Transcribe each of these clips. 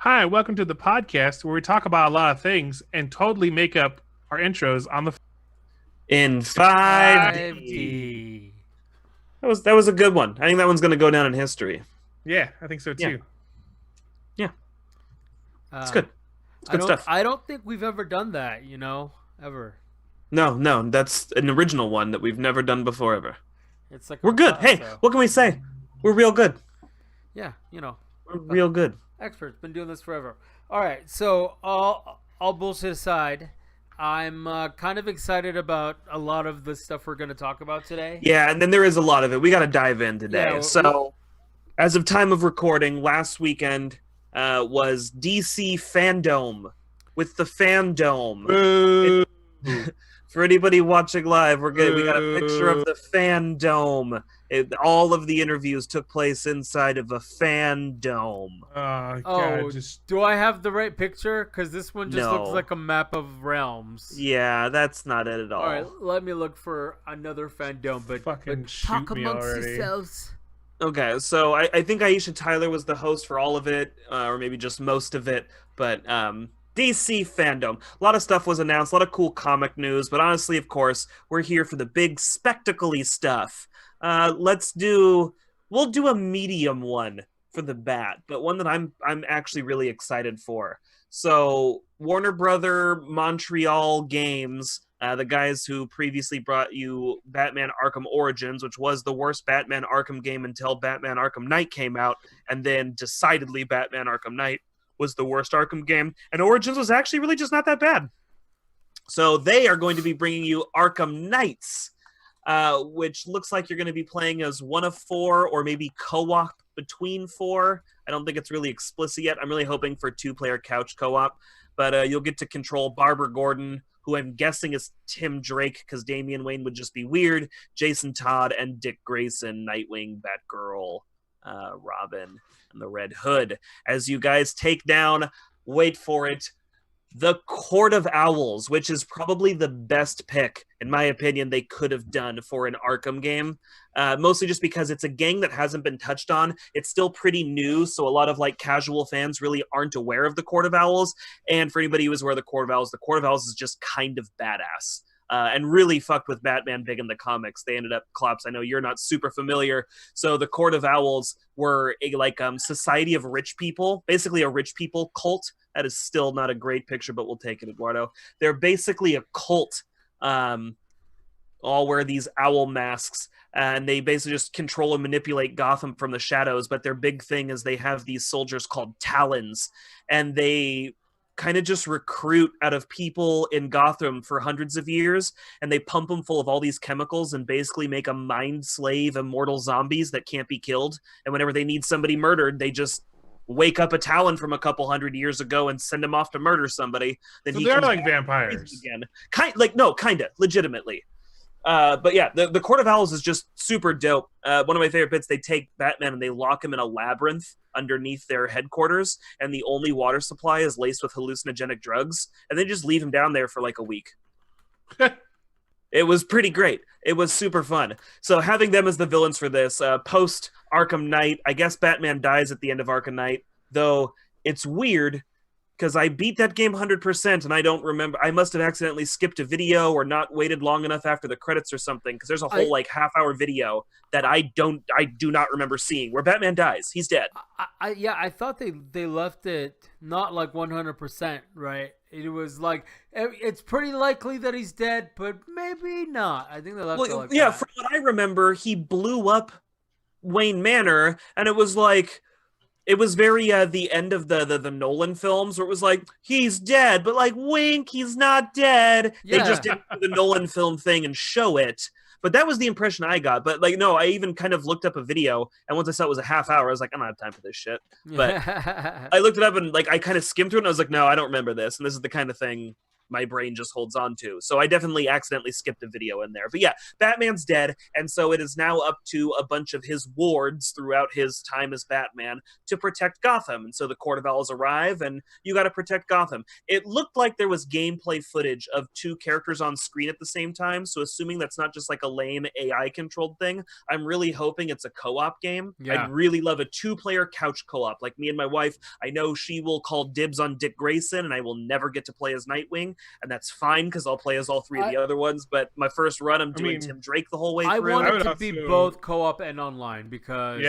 Hi, welcome to the podcast where we talk about a lot of things and totally make up our intros on the. In 5D. 5D. That was a good one. I think that one's going to go down in history. Yeah, I think so Yeah. too. Yeah, it's Uh, good. It's good stuff. I don't think we've ever done that. Ever. No, that's an original one that we've never done before ever. It's like We're good. Hey, what can we say? We're real good. yeah, We're real good. experts been doing this forever. All right, so all bullshit aside, I'm kind of excited about a lot of the stuff we're going to talk about today. Yeah, and then there is a lot of it. We got to dive in today. Yeah, so, as of time of recording, last weekend was DC Fandom with the Fandom. Boo. For anybody watching live, we got a picture of the Fandom. All of the interviews took place inside of a Fandom. Oh, Oh, God, just do I have the right picture? Because this one just looks No. like a map of realms. Yeah, that's not it at all. All right, let me look for another fandom, but fucking but shoot talk me amongst already. yourselves. Okay, so I think Aisha Tyler was the host for all of it, or maybe just most of it. But DC Fandom, a lot of stuff was announced, a lot of cool comic news. But honestly, of course, we're here for the big spectacle-y stuff. We'll do a medium one for the bat, but one that I'm actually really excited for. So Warner Brother Montreal Games, the guys who previously brought you Batman Arkham Origins, which was the worst Batman Arkham game until Batman Arkham Knight came out, and then decidedly Batman Arkham Knight was the worst Arkham game, and Origins was actually really just not that bad. So they are going to be bringing you Arkham Knights, which looks like you're going to be playing as one of four or maybe co-op between four. I don't think it's really explicit yet. I'm really hoping for two-player couch co-op, but you'll get to control Barbara Gordon, who I'm guessing is Tim Drake because Damian Wayne would just be weird, Jason Todd, and Dick Grayson, Nightwing, Batgirl, Robin, and the Red Hood. As you guys take down, wait for it, the Court of Owls, which is probably the best pick, in my opinion, they could have done for an Arkham game. Mostly just because it's a gang that hasn't been touched on. It's still pretty new, so a lot of casual fans really aren't aware of the Court of Owls. And for anybody who is aware of the Court of Owls is just kind of badass. And really fucked with Batman big in the comics. They ended up, Klops, I know you're not super familiar. So the Court of Owls were a society of rich people, basically a rich people cult. That is still not a great picture, but we'll take it, Eduardo. They're basically a cult, all wear these owl masks, and they basically just control and manipulate Gotham from the shadows. But their big thing is they have these soldiers called Talons, and they kind of just recruit out of people in Gotham for hundreds of years, and they pump them full of all these chemicals and basically make them mind slave immortal zombies that can't be killed. And whenever they need somebody murdered, they just wake up a Talon from a couple hundred years ago and send him off to murder somebody. Then so he they're comes like back vampires. again. Kinda, legitimately. But yeah, the Court of Owls is just super dope. One of my favorite bits, they take Batman and they lock him in a labyrinth underneath their headquarters, and the only water supply is laced with hallucinogenic drugs, and they just leave him down there for a week. It was pretty great. It was super fun. So having them as the villains for this, post Arkham Knight, I guess Batman dies at the end of Arkham Knight, though it's weird because I beat that game 100% and I don't remember. I must have accidentally skipped a video or not waited long enough after the credits or something, because there's a whole half-hour video that I do not remember seeing where Batman dies. He's dead. I thought they left it not 100%, right? It was it's pretty likely that he's dead, but maybe not. I think they left it yeah, that. from what I remember, he blew up Wayne Manor, and it was it was very the end of the Nolan films where it was he's dead, but wink, he's not dead. Yeah. They just didn't do the Nolan film thing and show it. But that was the impression I got. But no, I even kind of looked up a video, and once I saw it was a half hour, I was like, I don't have time for this shit. But I looked it up and I kind of skimmed through it, and I was like, no, I don't remember this. And this is the kind of thing my brain just holds on to. So I definitely accidentally skipped a video in there. But yeah, Batman's dead, and so it is now up to a bunch of his wards throughout his time as Batman to protect Gotham. And so the Court of Owls arrive, and you got to protect Gotham. It looked like there was gameplay footage of two characters on screen at the same time, so assuming that's not just like a lame AI-controlled thing, I'm really hoping it's a co-op game. Yeah. I'd really love a two-player couch co-op. Like me and my wife, I know she will call dibs on Dick Grayson, and I will never get to play as Nightwing, and that's fine because I'll play as all three of the other ones. But my first run, I'm doing Tim Drake the whole way through. I want it to be both co-op and online because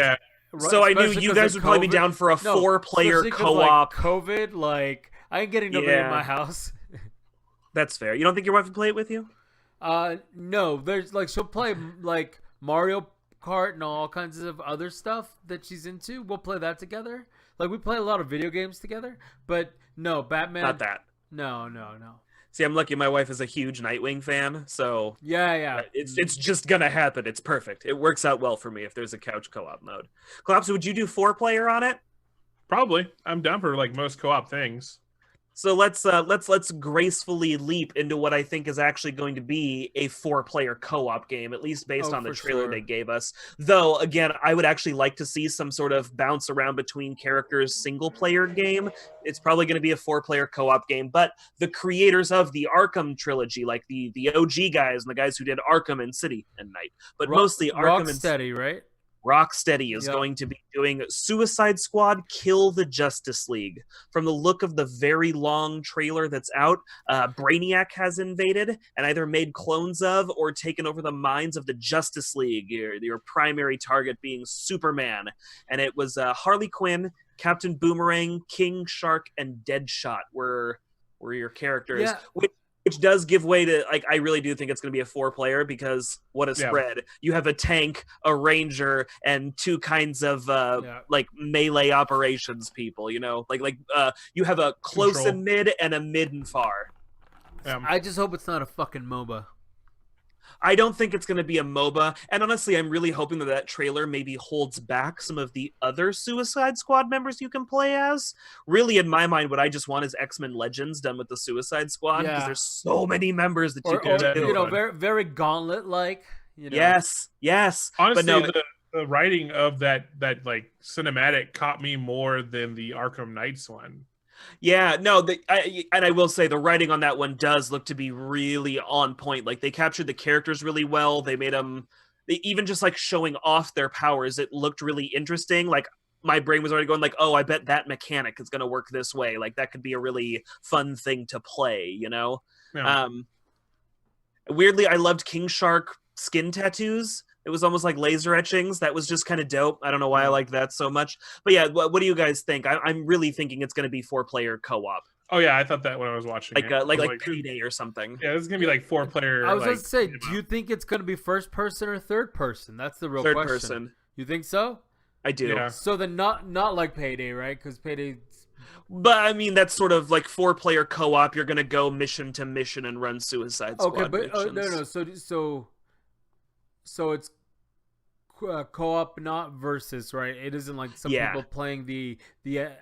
so I knew you guys would probably be down for a 4-player co-op. COVID, like I ain't getting nobody in my house. That's fair. You don't think your wife would play it with you? No. There's like she'll play like Mario Kart and all kinds of other stuff that she's into. We'll play that together. Like we play a lot of video games together, but no, Batman. Not that. No. See, I'm lucky my wife is a huge Nightwing fan, so yeah. It's just gonna happen. It's perfect. It works out well for me if there's a couch co-op mode. Collapse, would you do 4-player on it? Probably. I'm down for like most co-op things. So let's gracefully leap into what I think is actually going to be a 4-player co-op game, at least based on the trailer they gave us. Though, again, I would actually like to see some sort of bounce around between characters single-player game. It's probably going to be a 4-player co-op game, but the creators of the Arkham trilogy, like the OG guys and the guys who did Arkham and City and Night, but mostly Arkham and Rocksteady, right? Rocksteady is going to be doing Suicide Squad Kill the Justice League. From the look of the very long trailer that's out, Brainiac has invaded and either made clones of or taken over the minds of the Justice League, your primary target being Superman. And it was Harley Quinn, Captain Boomerang, King Shark, and Deadshot were your characters. Yeah. Which does give way to, like, I really do think it's going to be a 4-player because what a spread. Yeah. You have a tank, a ranger, and two kinds of, like, melee operations people, you know? Like you have a close and mid and a mid and far. I just hope it's not a fucking MOBA. I don't think it's going to be a MOBA, and honestly, I'm really hoping that trailer maybe holds back some of the other Suicide Squad members you can play as. Really, in my mind, what I just want is X-Men Legends done with the Suicide Squad, because there's so many members that you can do. You know, very, very Gauntlet-like. You know? Yes. Honestly, but no, the writing of that like cinematic caught me more than the Arkham Knights one. Yeah, no, I will say the writing on that one does look to be really on point. Like, they captured the characters really well. They made them, even just like showing off their powers, it looked really interesting. Like, my brain was already going like, oh, I bet that mechanic is going to work this way. Like, that could be a really fun thing to play, you know? Yeah. Weirdly, I loved King Shark skin tattoos. It was almost like laser etchings. That was just kind of dope. I don't know why I liked that so much. But yeah, what do you guys think? I'm really thinking it's going to be 4-player co-op. Oh yeah, I thought that when I was watching like Payday or something. Yeah, this is going to be like 4-player. I was going to say, do you think it's going to be first person or third person? That's the real question. Third person. You think so? I do. Yeah. So then not like Payday, right? Because Payday... But I mean, that's sort of like 4-player co-op. You're going to go mission to mission and run Suicide Squad missions. No. So it's co-op, not versus, right? It isn't like some people playing the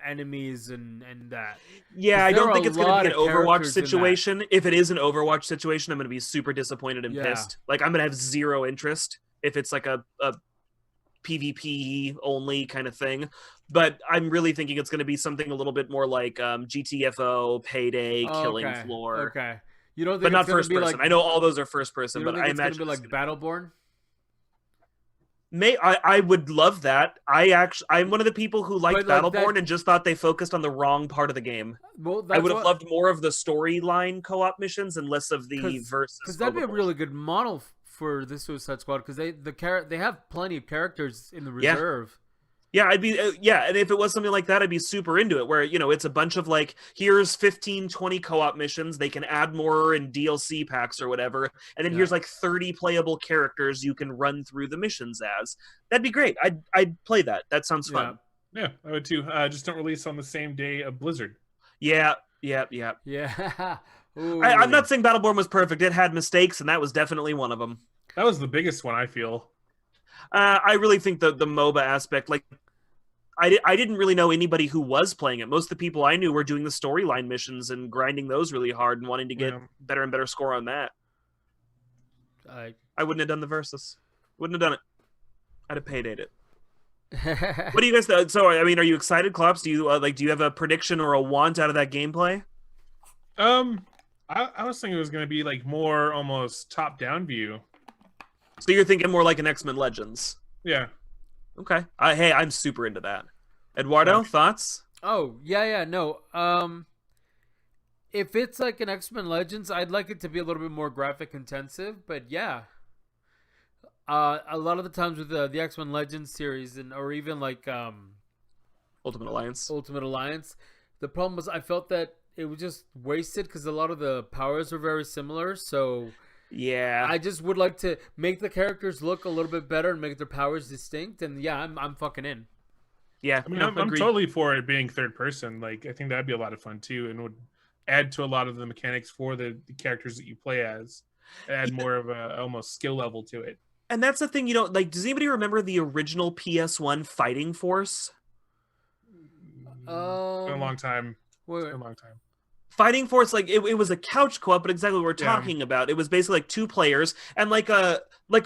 enemies and that. Yeah, I don't think it's going to be an Overwatch situation. If it is an Overwatch situation, I'm going to be super disappointed and pissed. Like, I'm going to have zero interest if it's like a PvP only kind of thing. But I'm really thinking it's going to be something a little bit more like GTFO, Payday, Killing Floor. Okay. You don't think but not first person. Like, I know all those are first person, but I imagine it's going to be like Battleborn. I would love that. I'm one of the people who liked Battleborn and just thought they focused on the wrong part of the game. Well, I would have loved more of the storyline co-op missions and less of the versus. Because that'd be a really good model for the Suicide Squad. Because they have plenty of characters in the reserve. Yeah, I'd be and if it was something like that, I'd be super into it, where, you know, it's a bunch of like, here's 15, 20 co-op missions, they can add more in DLC packs or whatever, and then here's like 30 playable characters you can run through the missions as. That'd be great. I'd play that. That sounds fun. Yeah, I would too. Just don't release on the same day of Blizzard. Yeah. I'm not saying Battleborn was perfect. It had mistakes, and that was definitely one of them. That was the biggest one, I feel. I really think the MOBA aspect, like, I didn't really know anybody who was playing it. Most of the people I knew were doing the storyline missions and grinding those really hard and wanting to get better and better score on that. I wouldn't have done the Versus. Wouldn't have done it. I'd have paydayed it. What do you guys think? So, I mean, are you excited, Klops? Do you do you have a prediction or a want out of that gameplay? I was thinking it was going to be like more almost top-down view. So you're thinking more like an X-Men Legends? Yeah. Okay. Hey, I'm super into that. Eduardo, thoughts? Oh, yeah, no. If it's like an X-Men Legends, I'd like it to be a little bit more graphic intensive, but yeah. A lot of the times with the X-Men Legends series or even like Ultimate Alliance, the problem was I felt that it was just wasted because a lot of the powers were very similar. So yeah, I just would like to make the characters look a little bit better and make their powers distinct. And yeah, I'm fucking in. Yeah, I mean, I'm totally for it being third person. Like, I think that'd be a lot of fun too, and would add to a lot of the mechanics for the characters that you play as. Add more of a almost skill level to it. And that's the thing, you know, like, does anybody remember the original PS1 Fighting Force? It's been a long time. It's been a long time. Fighting Force, like, it was a couch co-op, but exactly what we're talking about. It was basically like 2 players and like a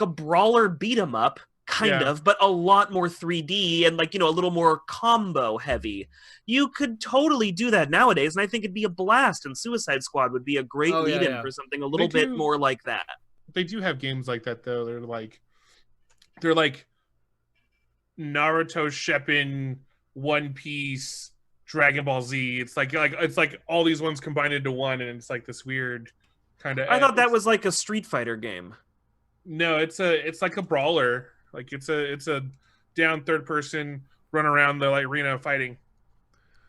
brawler beat 'em up, kind of, but a lot more 3D and like, you know, a little more combo heavy. You could totally do that nowadays, and I think it'd be a blast. And Suicide Squad would be a great lead-in for something a little bit more like that. They do have games like that though. They're like Naruto, Shippuden, One Piece, Dragon Ball Z. It's like all these ones combined into one, and it's like this weird kind of. I thought that was like a Street Fighter game. No, it's like a brawler. Like it's a down third person run around the like arena fighting.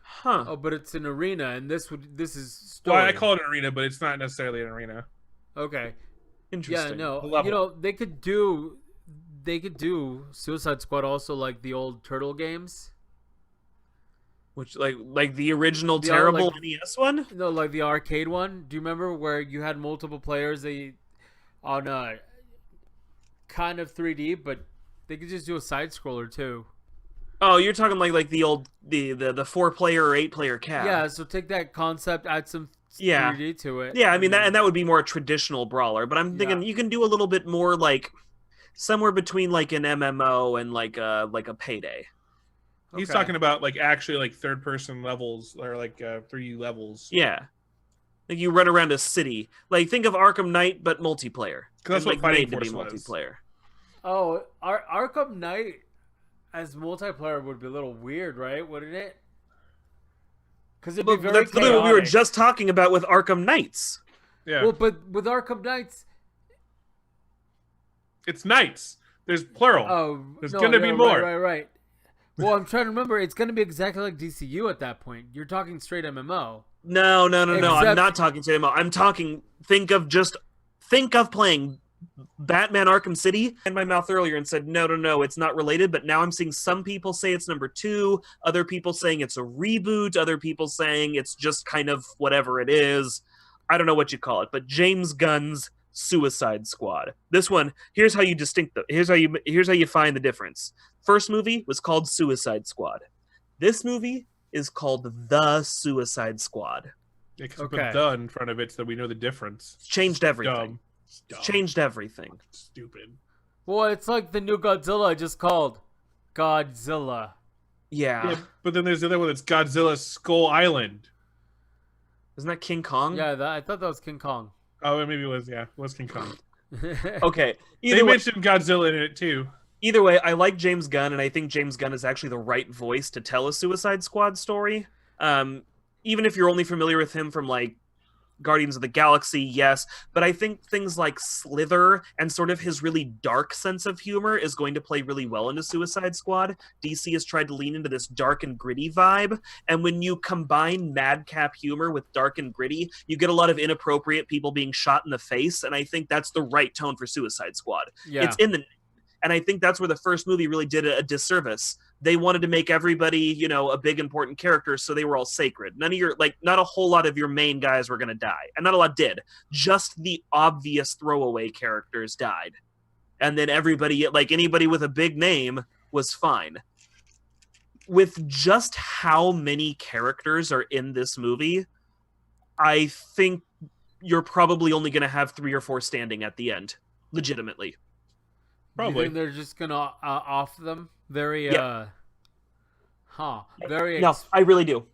Huh. Oh, but it's an arena, and this is story. Well, I call it an arena, but it's not necessarily an arena. Okay. Interesting. Yeah, no. You know, they could do Suicide Squad also like the old Turtle games. Which like the original terrible NES one? No, like the arcade one. Do you remember where you had multiple players on kind of 3D, but they could just do a side scroller too. Oh, you're talking like the old the 4-player or 8-player cab. Yeah, so take that concept, add some 3D to it. Yeah, I mean that would be more a traditional brawler, but I'm thinking you can do a little bit more like somewhere between like an MMO and like a Payday. He's talking about like actually like third person levels or like 3D levels. Yeah. Like you run around a city. Like think of Arkham Knight but multiplayer. Because that's what Fighting Force was. Multiplayer. Oh, Arkham Knight as multiplayer would be a little weird, right? Wouldn't it? Because it'd be very that's literally what we were just talking about with Arkham Knights. Yeah. Well, but with Arkham Knights, it's knights. There's plural. Oh, there's gonna be more. Right. Well, I'm trying to remember. It's gonna be exactly like DCU at that point. You're talking straight MMO. No. I'm not talking straight MMO. I'm talking. Think of playing Batman Arkham City in my mouth earlier and said no, it's not related, but now I'm seeing some people say it's number 2, other people saying it's a reboot, other people saying it's just kind of whatever it is. I don't know what you call it, but James Gunn's Suicide Squad. This one, here's how you find the difference. First movie was called Suicide Squad. This movie is called The Suicide Squad. Yeah, because we put the in front of it so we know the difference. It's changed everything. Dumb. Changed everything. Stupid. Well, it's like the new Godzilla just called Godzilla. Yeah, but then there's the other one that's Godzilla Skull Island. Isn't that King Kong? Yeah, I thought that was King Kong. Oh, maybe it was. Yeah, it was King Kong. Okay. They mentioned Godzilla in it too. Either way, I like James Gunn, and I think James Gunn is actually the right voice to tell a Suicide Squad story. Even if you're only familiar with him from like Guardians of the Galaxy, yes, but I think things like Slither and sort of his really dark sense of humor is going to play really well into Suicide Squad. DC has tried to lean into this dark and gritty vibe, and when you combine madcap humor with dark and gritty, you get a lot of inappropriate people being shot in the face, and I think that's the right tone for Suicide Squad. Yeah. It's in the... And I think that's where the first movie really did a disservice. They wanted to make everybody, you know, a big important character, so they were all sacred. Not a whole lot of your main guys were going to die. And not a lot did. Just the obvious throwaway characters died. And then everybody, like anybody with a big name, was fine. with just how many characters are in this movie, I think you're probably only going to have 3 or 4 standing at the end, legitimately. Probably. You think they're just gonna off them? Very Yeah. very No, I really do.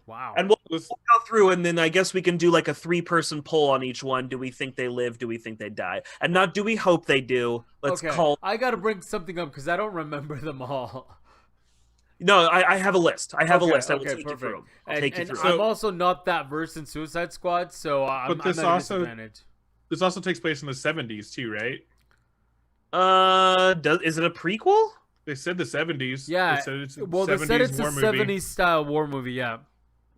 wow. And we'll go through, and then I guess we can do like a 3-person poll on each one. Do we think they live? Do we think they die? And not do we hope they do. Let's okay. call. I gotta bring something up because I don't remember them all. No, I have a list. I have a list. I will take you perfect. through them. I'll And, take you and through. So- I'm also not that versed in Suicide Squad, so I'm this at a also- disadvantage. This also takes place in the 70s too, right? Is it a prequel? They said the 70s. Yeah. They said it's a Well, they 70s said it's a war movie. 70s style war movie, yeah,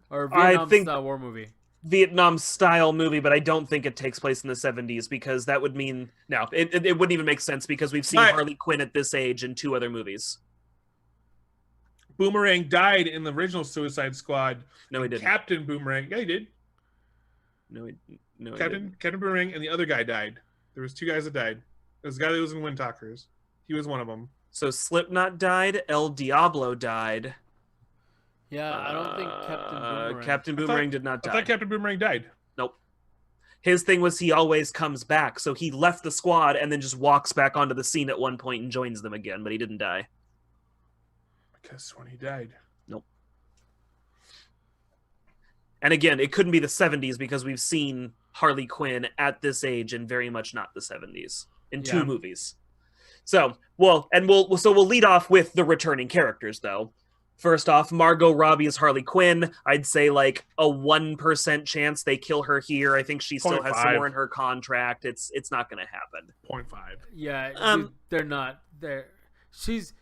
or I Vietnam think- style war movie. Vietnam style movie, but I don't think it takes place in the 70s because that would mean it wouldn't even make sense because we've seen Right. Harley Quinn at this age in 2 other movies. Boomerang died in the original Suicide Squad. No, he didn't. Captain Boomerang. Yeah, he did. No, he didn't. Captain Boomerang and the other guy died. There was 2 guys that died. There was a guy that was in Wind Talkers. He was one of them. So Slipknot died. El Diablo died. Yeah, I don't think Captain Boomerang. Captain Boomerang did not I die. thought Captain Boomerang died. Nope. His thing was he always comes back, so he left the squad and then just walks back onto the scene at one point and joins them again, but he didn't die. Because when he died. And again, it couldn't be the 70s because we've seen Harley Quinn at this age and very much not the 70s in 2 Yeah. movies. So, we'll lead off with the returning characters though. First off, Margot Robbie is Harley Quinn. I'd say like a 1% chance they kill her here. I think she still has some 0.5. more in her contract. It's not going to happen. 0.5. Yeah, Um, they're not. They're she's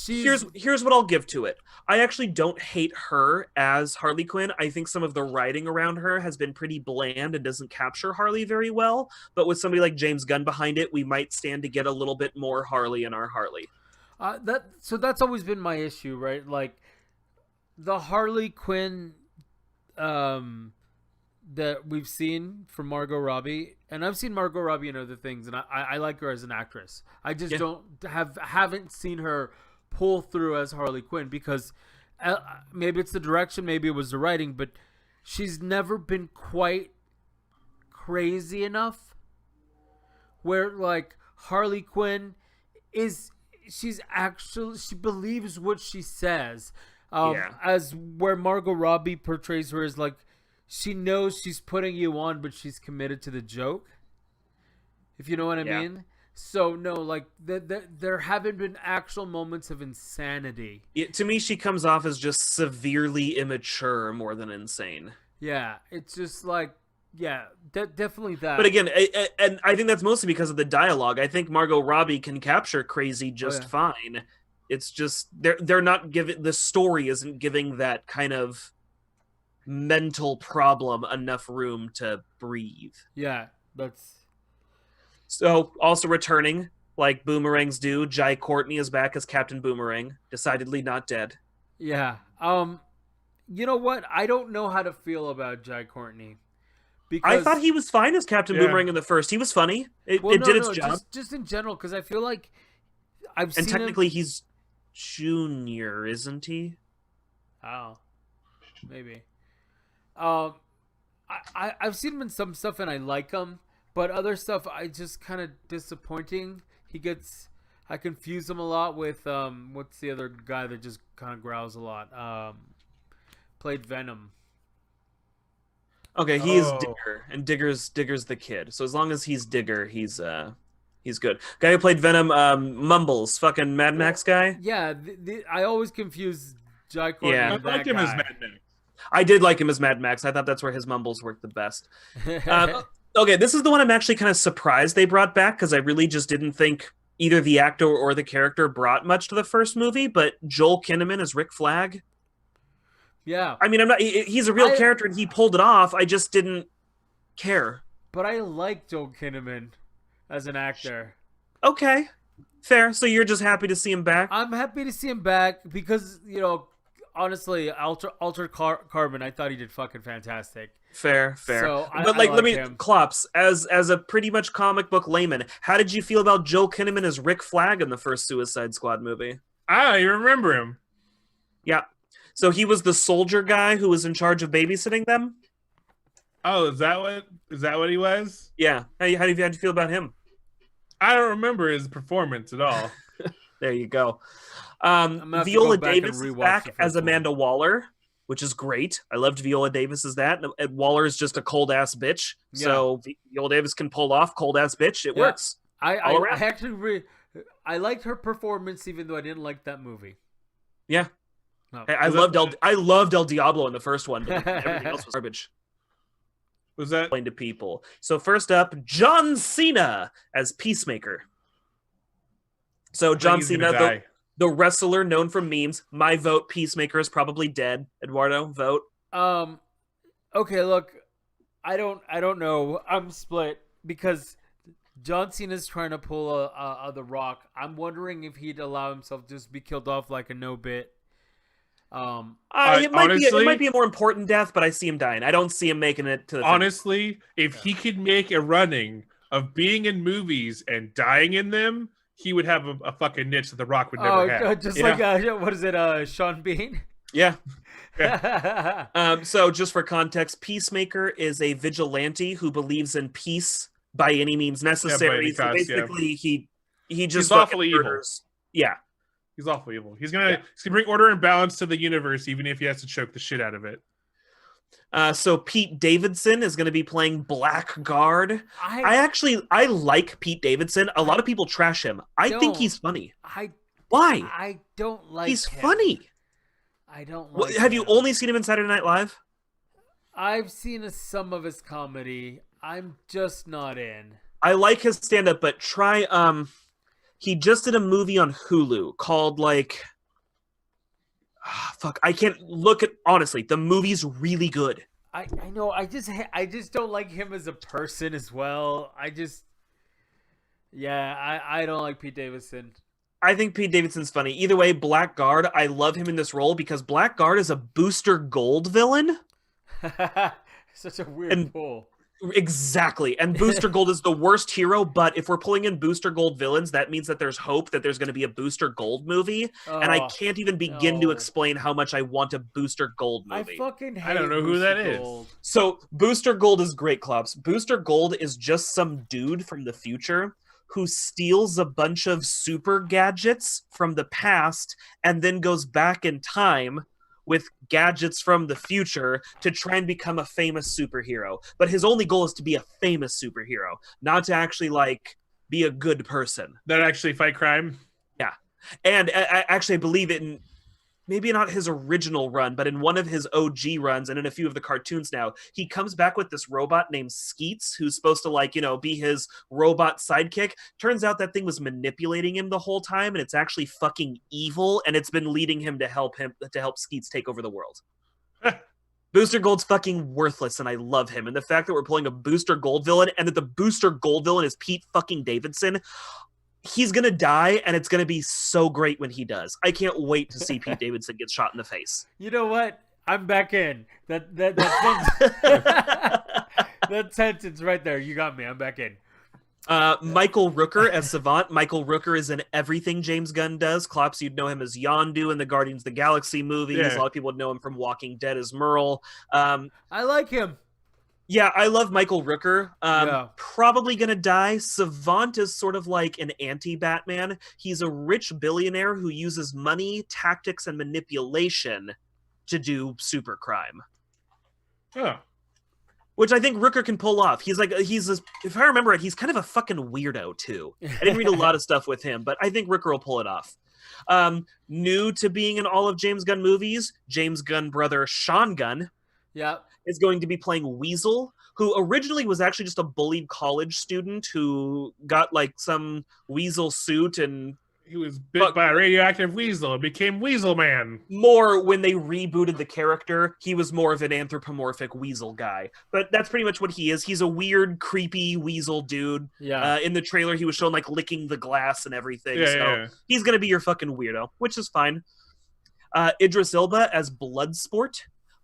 Here's what I'll give to it. I actually don't hate her as Harley Quinn. I think some of the writing around her has been pretty bland and doesn't capture Harley very well. But with somebody like James Gunn behind it, we might stand to get a little bit more Harley in our Harley. that's always been my issue, right? Like the Harley Quinn that we've seen from Margot Robbie, and I've seen Margot Robbie in other things, and I like her as an actress. I just haven't seen her pull through as Harley Quinn because maybe it's the direction, maybe it was the writing, but she's never been quite crazy enough where like Harley Quinn she believes what she says. As where Margot Robbie portrays her as like she knows she's putting you on, but she's committed to the joke. If you know what I mean. So no, like there haven't been actual moments of insanity. To me, she comes off as just severely immature more than insane. Yeah, it's just like definitely that. But again, and I think that's mostly because of the dialogue. I think Margot Robbie can capture crazy just fine. It's just they're not giving, the story isn't giving that kind of mental problem enough room to breathe. Yeah, that's so. Also returning, like boomerangs do, Jai Courtney is back as Captain Boomerang, decidedly not dead. Yeah. You know what? I don't know how to feel about Jai Courtney. I thought he was fine as Captain Boomerang in the first. He was funny. It did its job. Just in general, because I feel like I've seen and technically he's junior, isn't he? Oh, maybe. I've seen him in some stuff and I like him, but other stuff I just kind of disappointing. I confuse him a lot with what's the other guy that just kind of growls a lot? Played Venom. Okay, he is Digger, and Digger's the kid. So as long as he's Digger, he's good. Guy who played Venom, Mumbles, fucking Mad Max guy. Yeah, I always confuse Jai Courtney. Yeah. with I like that him as guy. Mad Max. I did like him as Mad Max. I thought that's where his mumbles worked the best. Okay, this is the one I'm actually kind of surprised they brought back because I really just didn't think either the actor or the character brought much to the first movie. But Joel Kinnaman as Rick Flag. Yeah, I mean, he's a real character and he pulled it off. I just didn't care. but I like Joel Kinnaman as an actor. Okay, fair. So you're just happy to see him back? I'm happy to see him back because, honestly, Altered Carbon, I thought he did fucking fantastic. Fair. So, But I let me, him. Klops, as a pretty much comic book layman, how did you feel about Joel Kinnaman as Rick Flag in the first Suicide Squad movie? I remember him. Yeah. So he was the soldier guy who was in charge of babysitting them. Oh, is that what he was? Yeah. How do you feel about him? I don't remember his performance at all. There you go. gonna have to Viola go back and Davis is rewatch back the first as one. Amanda Waller, which is great. I loved Viola Davis as that. And Waller is just a cold ass bitch. So Viola Davis can pull off cold ass bitch. It Yeah. works. I all around. actually I liked her performance, even though I didn't like that movie. Yeah. No. I loved El Diablo in the first one, but everything else was garbage. Was that? Explain to people. So first up, John Cena as Peacemaker. So John He's gonna Cena, die. the wrestler known from memes. My vote, Peacemaker is probably dead. Eduardo, vote. Okay, look, I don't know. I'm split because John Cena's trying to pull The Rock. I'm wondering if he'd allow himself to just be killed off like a no bit. It might be a more important death, but I see him dying. I don't see him making it to the honestly, if he could make a running of being in movies and dying in them, he would have a fucking niche that The Rock would never have. Just like what is it? Sean Bean. Yeah. So just for context, Peacemaker is a vigilante who believes in peace by any means necessary. So basically, he just he's awfully evil. murders. Yeah. He's awful evil. He's gonna bring order and balance to the universe, even if he has to choke the shit out of it. So Pete Davidson is going to be playing Blackguard. I like Pete Davidson. A lot of people trash him. I think he's funny. Why? I don't like. He's him. funny. I don't like. Have you only seen him in Saturday Night Live? I've seen some of his comedy. I'm just not in. I like his stand-up, but try. He just did a movie on Hulu called fuck. I can't look at. Honestly, the movie's really good. I know. I just don't like him as a person as well. I don't like Pete Davidson. I think Pete Davidson's funny. Either way, Blackguard, I love him in this role because Blackguard is a Booster Gold villain. Such a weird pull. Exactly. And Booster Gold is the worst hero, but if we're pulling in Booster Gold villains, that means that there's hope that there's going to be a Booster Gold movie. And I can't even begin to explain how much I want a Booster Gold movie. I don't know who that is. So Booster Gold is great, Klops. Booster Gold is just some dude from the future who steals a bunch of super gadgets from the past and then goes back in time with gadgets from the future to try and become a famous superhero. But his only goal is to be a famous superhero, not to actually be a good person. That actually fight crime? Yeah. And I believe it in maybe not his original run, but in one of his OG runs and in a few of the cartoons now, he comes back with this robot named Skeets, who's supposed to be his robot sidekick. Turns out that thing was manipulating him the whole time, and it's actually fucking evil, and it's been leading him to help Skeets take over the world. Booster Gold's fucking worthless, and I love him. And the fact that we're pulling a Booster Gold villain, and that the Booster Gold villain is Pete fucking Davidson, he's gonna die, and it's gonna be so great when he does. I can't wait to see Pete Davidson get shot in the face. You know what? I'm back in. That that sentence right there. You got me. I'm back in. Michael Rooker as Savant. Michael Rooker is in everything James Gunn does. Klops, you'd know him as Yondu in the Guardians of the Galaxy movies. Yeah. A lot of people would know him from Walking Dead as Merle. I like him. Yeah, I love Michael Rooker. Yeah. Probably gonna die. Savant is sort of like an anti-Batman. He's a rich billionaire who uses money, tactics, and manipulation to do super crime. Oh. Which I think Rooker can pull off. If I remember it, he's kind of a fucking weirdo too. I didn't read a lot of stuff with him, but I think Rooker will pull it off. New to being in all of James Gunn movies, James Gunn brother Sean Gunn is going to be playing Weasel, who originally was actually just a bullied college student who got some weasel suit and he was bit by a radioactive weasel and became Weasel Man. More when they rebooted the character, he was more of an anthropomorphic weasel guy. But that's pretty much what he is. He's a weird, creepy weasel dude. Yeah. In the trailer, he was shown licking the glass and everything. Yeah. He's gonna be your fucking weirdo, which is fine. Idris Elba as Bloodsport.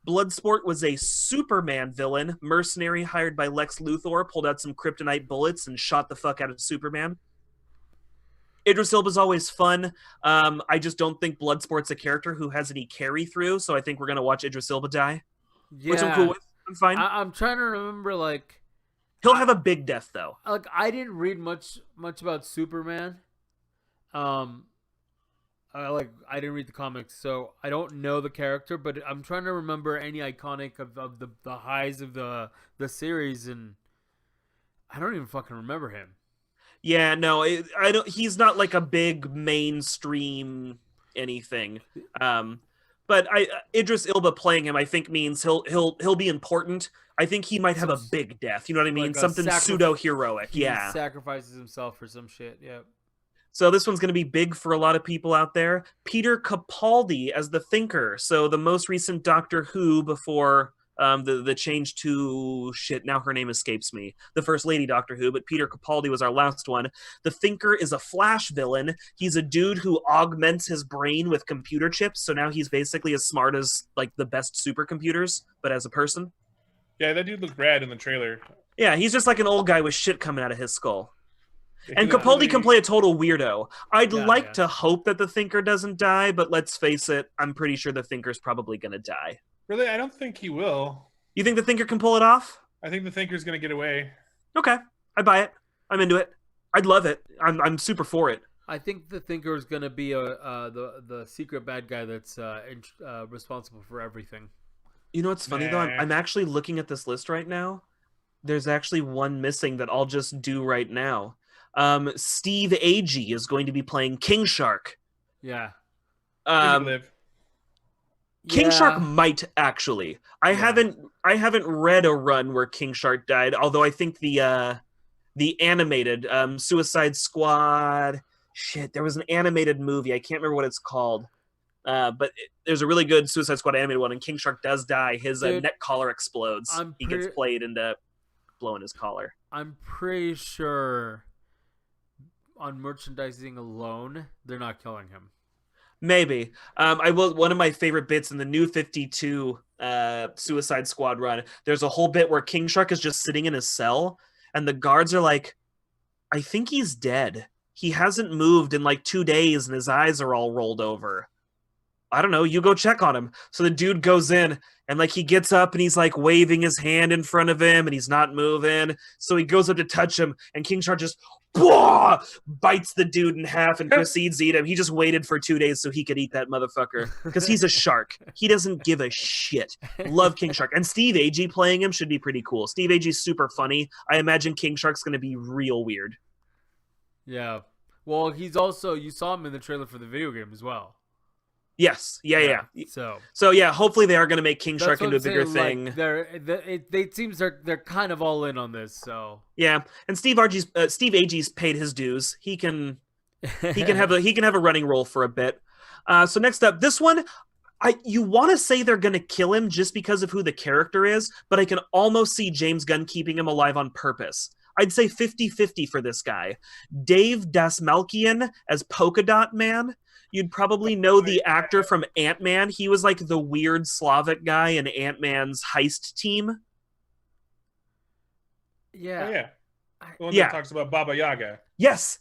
Bloodsport was a Superman villain, mercenary hired by Lex Luthor, pulled out some kryptonite bullets and shot the fuck out of Superman. Idris Elba's always fun. I just don't think Bloodsport's a character who has any carry through, so I think we're gonna watch Idris Elba die, which I'm cool with. I'm fine. I'm trying to remember like He'll have a big death though. like I didn't read much about Superman. I didn't read the comics, so I don't know the character, but I'm trying to remember any iconic of the highs of the series, and I don't even fucking remember him. Yeah, no, I don't. He's not like a big mainstream anything. But Idris Elba playing him, I think means he'll be important. I think he might have a big death. You know what I mean? Like Something pseudo heroic. He Yeah. sacrifices himself for some shit. Yeah. So this one's going to be big for a lot of people out there. Peter Capaldi as the Thinker. So the most recent Doctor Who before the change to shit. Now her name escapes me. The First Lady Doctor Who, but Peter Capaldi was our last one. The Thinker is a Flash villain. He's a dude who augments his brain with computer chips. So now he's basically as smart as like the best supercomputers, but as a person. Yeah, that dude looked rad in the trailer. Yeah, he's just like an old guy with shit coming out of his skull. And He's Capaldi really- can play a total weirdo. I'd Yeah, like yeah. to hope that the Thinker doesn't die, but let's face it, I'm pretty sure the Thinker's probably going to die. Really, I don't think he will. You think the Thinker can pull it off? I think the Thinker's gonna get away. Okay, I buy it. I'm into it. I'd love it. I'm super for it. I think the Thinker is gonna be the secret bad guy that's responsible for everything. You know what's funny though? Nah. I'm actually looking at this list right now. There's actually one missing that I'll just do right now. Steve Agee is going to be playing King Shark. Yeah. He could Um, live. King Yeah. Shark might actually. I Yeah. haven't read a run where King Shark died, although I think the animated Suicide Squad shit, there was an animated movie. I can't remember what it's called. But there's a really good Suicide Squad animated one, and King Shark does die. His Dude, neck collar explodes. I'm He gets pretty- played into blowing his collar. I'm pretty sure on merchandising alone, they're not killing him. Maybe. I will. One of my favorite bits in the New 52 Suicide Squad run. There's a whole bit where King Shark is just sitting in his cell, and the guards are like, "I think he's dead. He hasn't moved in like 2 days, and his eyes are all rolled over. I don't know. You go check on him." So the dude goes in, and like he gets up, and he's like waving his hand in front of him, and he's not moving. So he goes up to touch him, and King Shark just bites the dude in half and proceeds to eat him. He just waited for 2 days so he could eat that motherfucker because he's a shark. He doesn't give a shit. Love King Shark. And Steve Agee playing him should be pretty cool. Steve Agee's super funny. I imagine King Shark's going to be real weird. Yeah. Well, he's also, you saw him in the trailer for the video game as well. Yes. Yeah. So yeah, hopefully they are going to make King that's Shark what into a I'm bigger saying, thing. like, it seems they're kind of all in on this. So Yeah, and Steve Agee's paid his dues. He can have a running role for a bit. So next up, this one, you want to say they're going to kill him just because of who the character is, but I can almost see James Gunn keeping him alive on purpose. I'd say 50-50 for this guy. Dave Dasmalkian as Polka Dot Man. You'd probably know the actor from Ant-Man. He was like the weird Slavic guy in Ant-Man's heist team. yeah. Oh yeah. The one Yeah. that talks about Baba Yaga. Yes,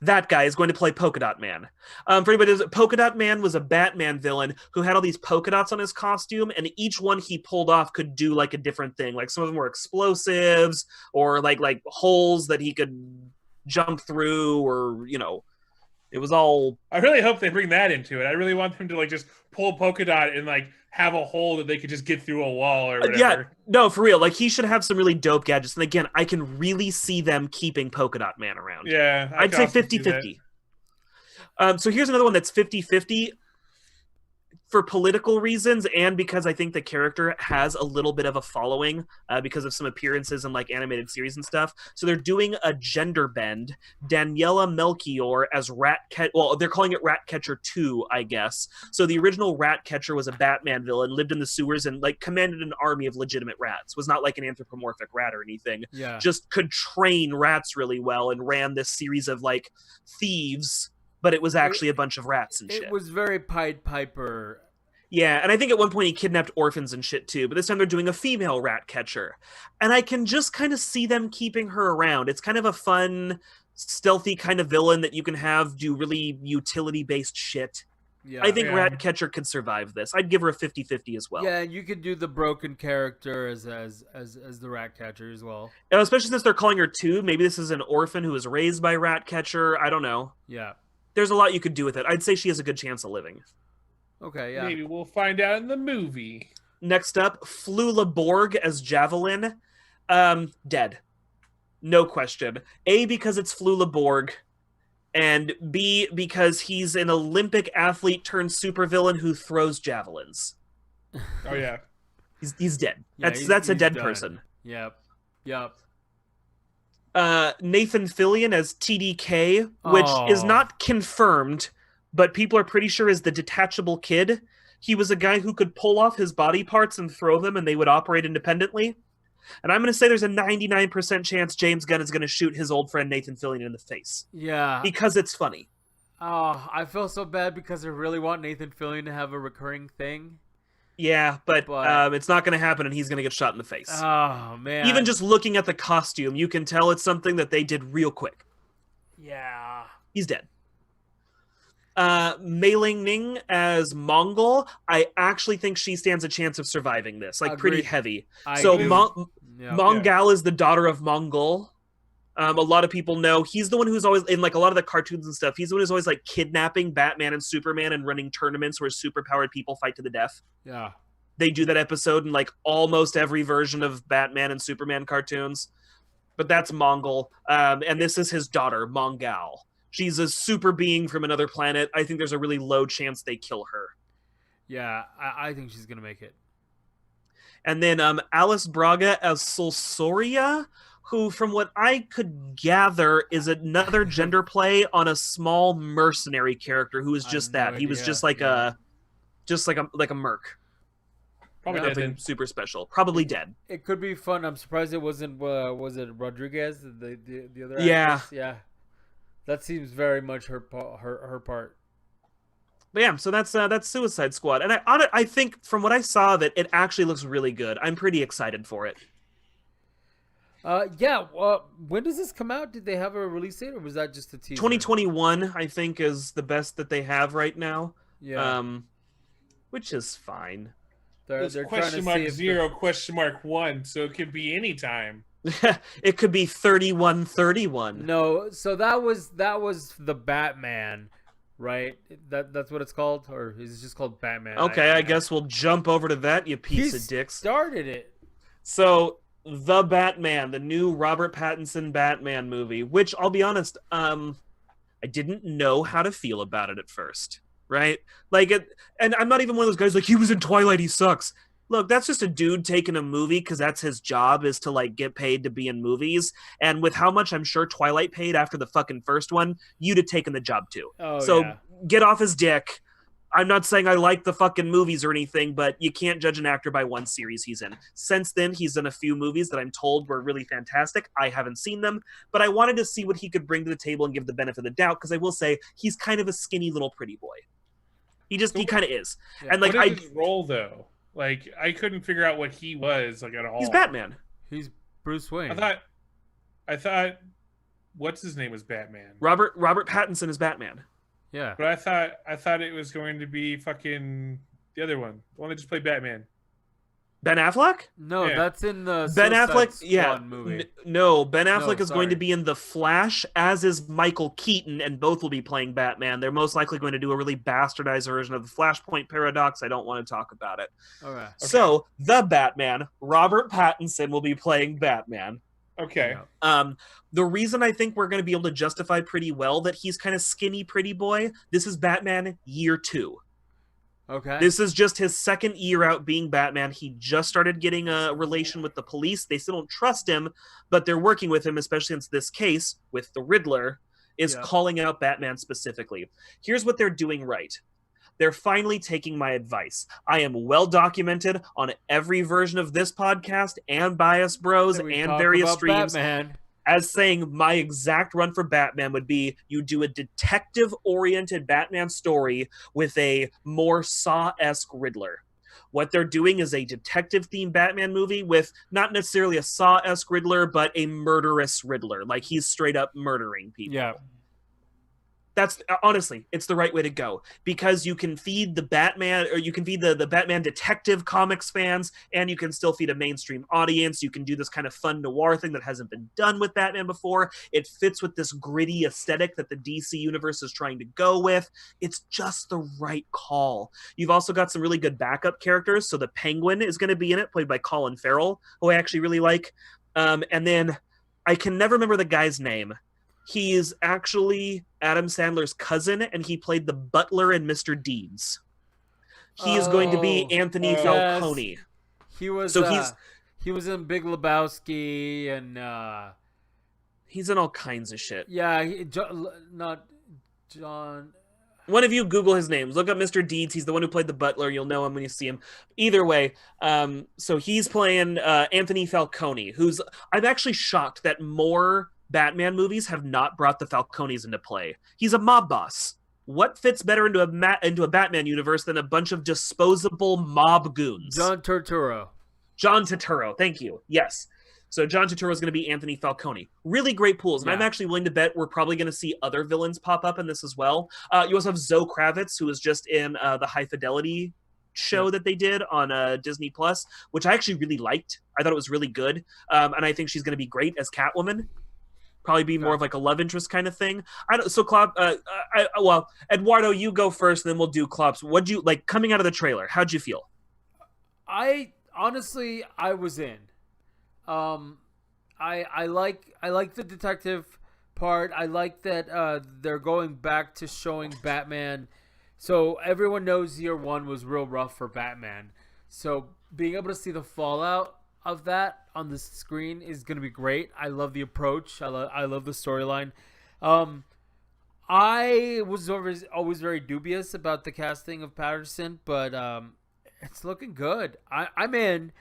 that guy is going to play Polka Dot Man. For anybody, Polka Dot Man was a Batman villain who had all these polka dots on his costume, and each one he pulled off could do like a different thing. Like some of them were explosives, or like holes that he could jump through, or it was all. I really hope they bring that into it. I really want them to like just pull polka dot and like have a hole that they could just get through a wall or whatever. Yeah, no, for real. Like he should have some really dope gadgets. And again, I can really see them keeping Polka Dot Man around. Yeah. I'd say 50-50. So here's another one that's 50-50 for political reasons, and because I think the character has a little bit of a following because of some appearances in like animated series and stuff. So they're doing a gender bend. Daniela Melchior as well, they're calling it Ratcatcher 2, I guess. So the original Ratcatcher was a Batman villain, lived in the sewers, and like commanded an army of legitimate rats. Was not like an anthropomorphic rat or anything. Yeah. Just could train rats really well and ran this series of like thieves, but it was actually a bunch of rats and shit. It was very Pied Piper. Yeah, and I think at one point he kidnapped orphans and shit too, but this time they're doing a female rat catcher. And I can just kind of see them keeping her around. It's kind of a fun stealthy kind of villain that you can have do really utility-based shit. Yeah. I think Yeah. Ratcatcher could survive this. I'd give her a 50-50 as well. Yeah, and you could do the broken character as the rat catcher as well. Especially since they're calling her two. Maybe this is an orphan who was raised by Ratcatcher. I don't know. Yeah. There's a lot you could do with it. I'd say she has a good chance of living. Okay, yeah. Maybe we'll find out in the movie. Next up, Flula Borg as Javelin. Dead. No question. A, because it's Flula Borg. And B, because he's an Olympic athlete turned supervillain who throws javelins. Oh yeah. He's dead. Yeah, That's a he's dead done. person. Yep. Yep. Nathan Fillion as TDK, which is Oh. not confirmed, but people are pretty sure is the detachable kid. He was a guy who could pull off his body parts and throw them, and they would operate independently. And I'm going to say there's a 99% chance James Gunn is going to shoot his old friend Nathan Fillion in the face Yeah. because it's funny. Oh, I feel so bad because I really want Nathan Fillion to have a recurring thing. Yeah, but But- it's not going to happen, and he's going to get shot in the face. Oh man. Even just looking at the costume, you can tell it's something that they did real quick. Yeah. He's dead. Mei Ling Ning as Mongol. I actually think she stands a chance of surviving this. Like, pretty Agreed. heavy. I So do. Yeah. Mongal is the daughter of Mongol. A lot of people know he's the one who's always in like a lot of the cartoons and stuff. He's the one who's always like kidnapping Batman and Superman and running tournaments where superpowered people fight to the death. Yeah. They do that episode in like almost every version of Batman and Superman cartoons. But that's Mongol. And this is his daughter, Mongal. She's a super being from another planet. I think there's a really low chance they kill her. Yeah. I think she's gonna make it. And then Alice Braga as Solsoria, who, from what I could gather, is another gender play on a small mercenary character who is I have just no that. He was idea. just like Yeah. a merc. Probably Nothing dead. super special. Probably dead. It could be fun. I'm surprised it wasn't. Was it Rodriguez? The other. Yeah. actress? Yeah. That seems very much her part. But yeah, so that's Suicide Squad, and I think from what I saw of it, it actually looks really good. I'm pretty excited for it. Yeah. When does this come out? Did they have a release date, or was that just a teaser? 2021, I think, is the best that they have right now. Yeah. Which is fine. they're It's trying to question see mark if 0 question mark 1, so it could be any time. It could be 3131. No, so that was the Batman, right? That's what it's called, or is it just called Batman? Okay, I guess we'll jump over to that, you piece He of dicks. started it. So, The Batman, the new Robert Pattinson Batman movie, which I'll be honest, I didn't know how to feel about it at first, right? Like it, and I'm not even one of those guys like he was in Twilight, he sucks. Look, that's just a dude taking a movie because that's his job is to like get paid to be in movies. And with how much I'm sure Twilight paid after the fucking first one, you'd have taken the job too. Oh, So yeah. get off his dick. I'm not saying I like the fucking movies or anything, but you can't judge an actor by one series he's in. Since then, he's done a few movies that I'm told were really fantastic. I haven't seen them, but I wanted to see what he could bring to the table and give the benefit of the doubt, because I will say he's kind of a skinny little pretty boy. He kind of is. Yeah. And like What is his role though? Like I couldn't figure out what he was like at all. he's Batman. He's Bruce Wayne. I thought what's his name was Batman. Robert Pattinson is Batman. Yeah. But I thought it was going to be fucking the other one. The one that just played Batman. Ben Affleck? No, Yeah. that's in the Ben Suicide Affleck, Squad yeah. movie. No, Ben Affleck is going to sorry. be in The Flash, as is Michael Keaton, and both will be playing Batman. They're most likely going to do a really bastardized version of the Flashpoint paradox. I don't want to talk about it. All right. So, the Batman, Robert Pattinson, will be playing Batman. Okay. Yeah. The reason I think we're going to be able to justify pretty well that he's kind of skinny pretty boy, this is Batman year 2. Okay. This is just his second year out being Batman. He just started getting a relation with the police. They still don't trust him, but they're working with him, especially since this case with the Riddler is Yeah. calling out Batman specifically. Here's what they're doing right. They're finally taking my advice. I am well documented on every version of this podcast and Bias Bros Then we and talk various about streams Batman. as saying my exact run for Batman would be you do a detective-oriented Batman story with a more Saw-esque Riddler. What they're doing is a detective-themed Batman movie with not necessarily a Saw-esque Riddler, but a murderous Riddler. Like, he's straight up murdering people. Yeah. That's honestly, it's the right way to go, because you can feed the Batman, or you can feed the Batman detective comics fans, and you can still feed a mainstream audience. You can do this kind of fun noir thing that hasn't been done with Batman before. It fits with this gritty aesthetic that the DC universe is trying to go with. It's just the right call. You've also got some really good backup characters. So the Penguin is going to be in it, played by Colin Farrell, who I actually really like. And then I can never remember the guy's name. He is actually Adam Sandler's cousin, and he played the butler in Mr. Deeds. He is going to be Anthony Falcone. He was he was in Big Lebowski, and he's in all kinds of shit. Yeah, not John. One of you Google his name. Look up Mr. Deeds. He's the one who played the butler. You'll know him when you see him. Either way, so he's playing Anthony Falcone, who's... I'm actually shocked that more Batman movies have not brought the Falcones into play. He's a mob boss. What fits better into a Batman universe than a bunch of disposable mob goons? John Turturro. John Turturro. Thank you. Yes. So John Turturro is going to be Anthony Falcone. Really great pools. And I'm actually willing to bet we're probably going to see other villains pop up in this as well. You also have Zoe Kravitz, who was just in the High Fidelity show that they did on Disney Plus, which I actually really liked. I thought it was really good. And I think she's going to be great as Catwoman. Probably be more of like a love interest kind of thing. So Klopp, well, Eduardo, you go first, and then we'll do Klopp's. What'd you like coming out of the trailer? How'd you feel? I was in. I like the detective part. I like that they're going back to showing Batman. So everyone knows year one was real rough for Batman. So being able to see the fallout of that on the screen is going to be great. I love the approach. I love the storyline. I was always very dubious about the casting of Patterson, but it's looking good. I'm in.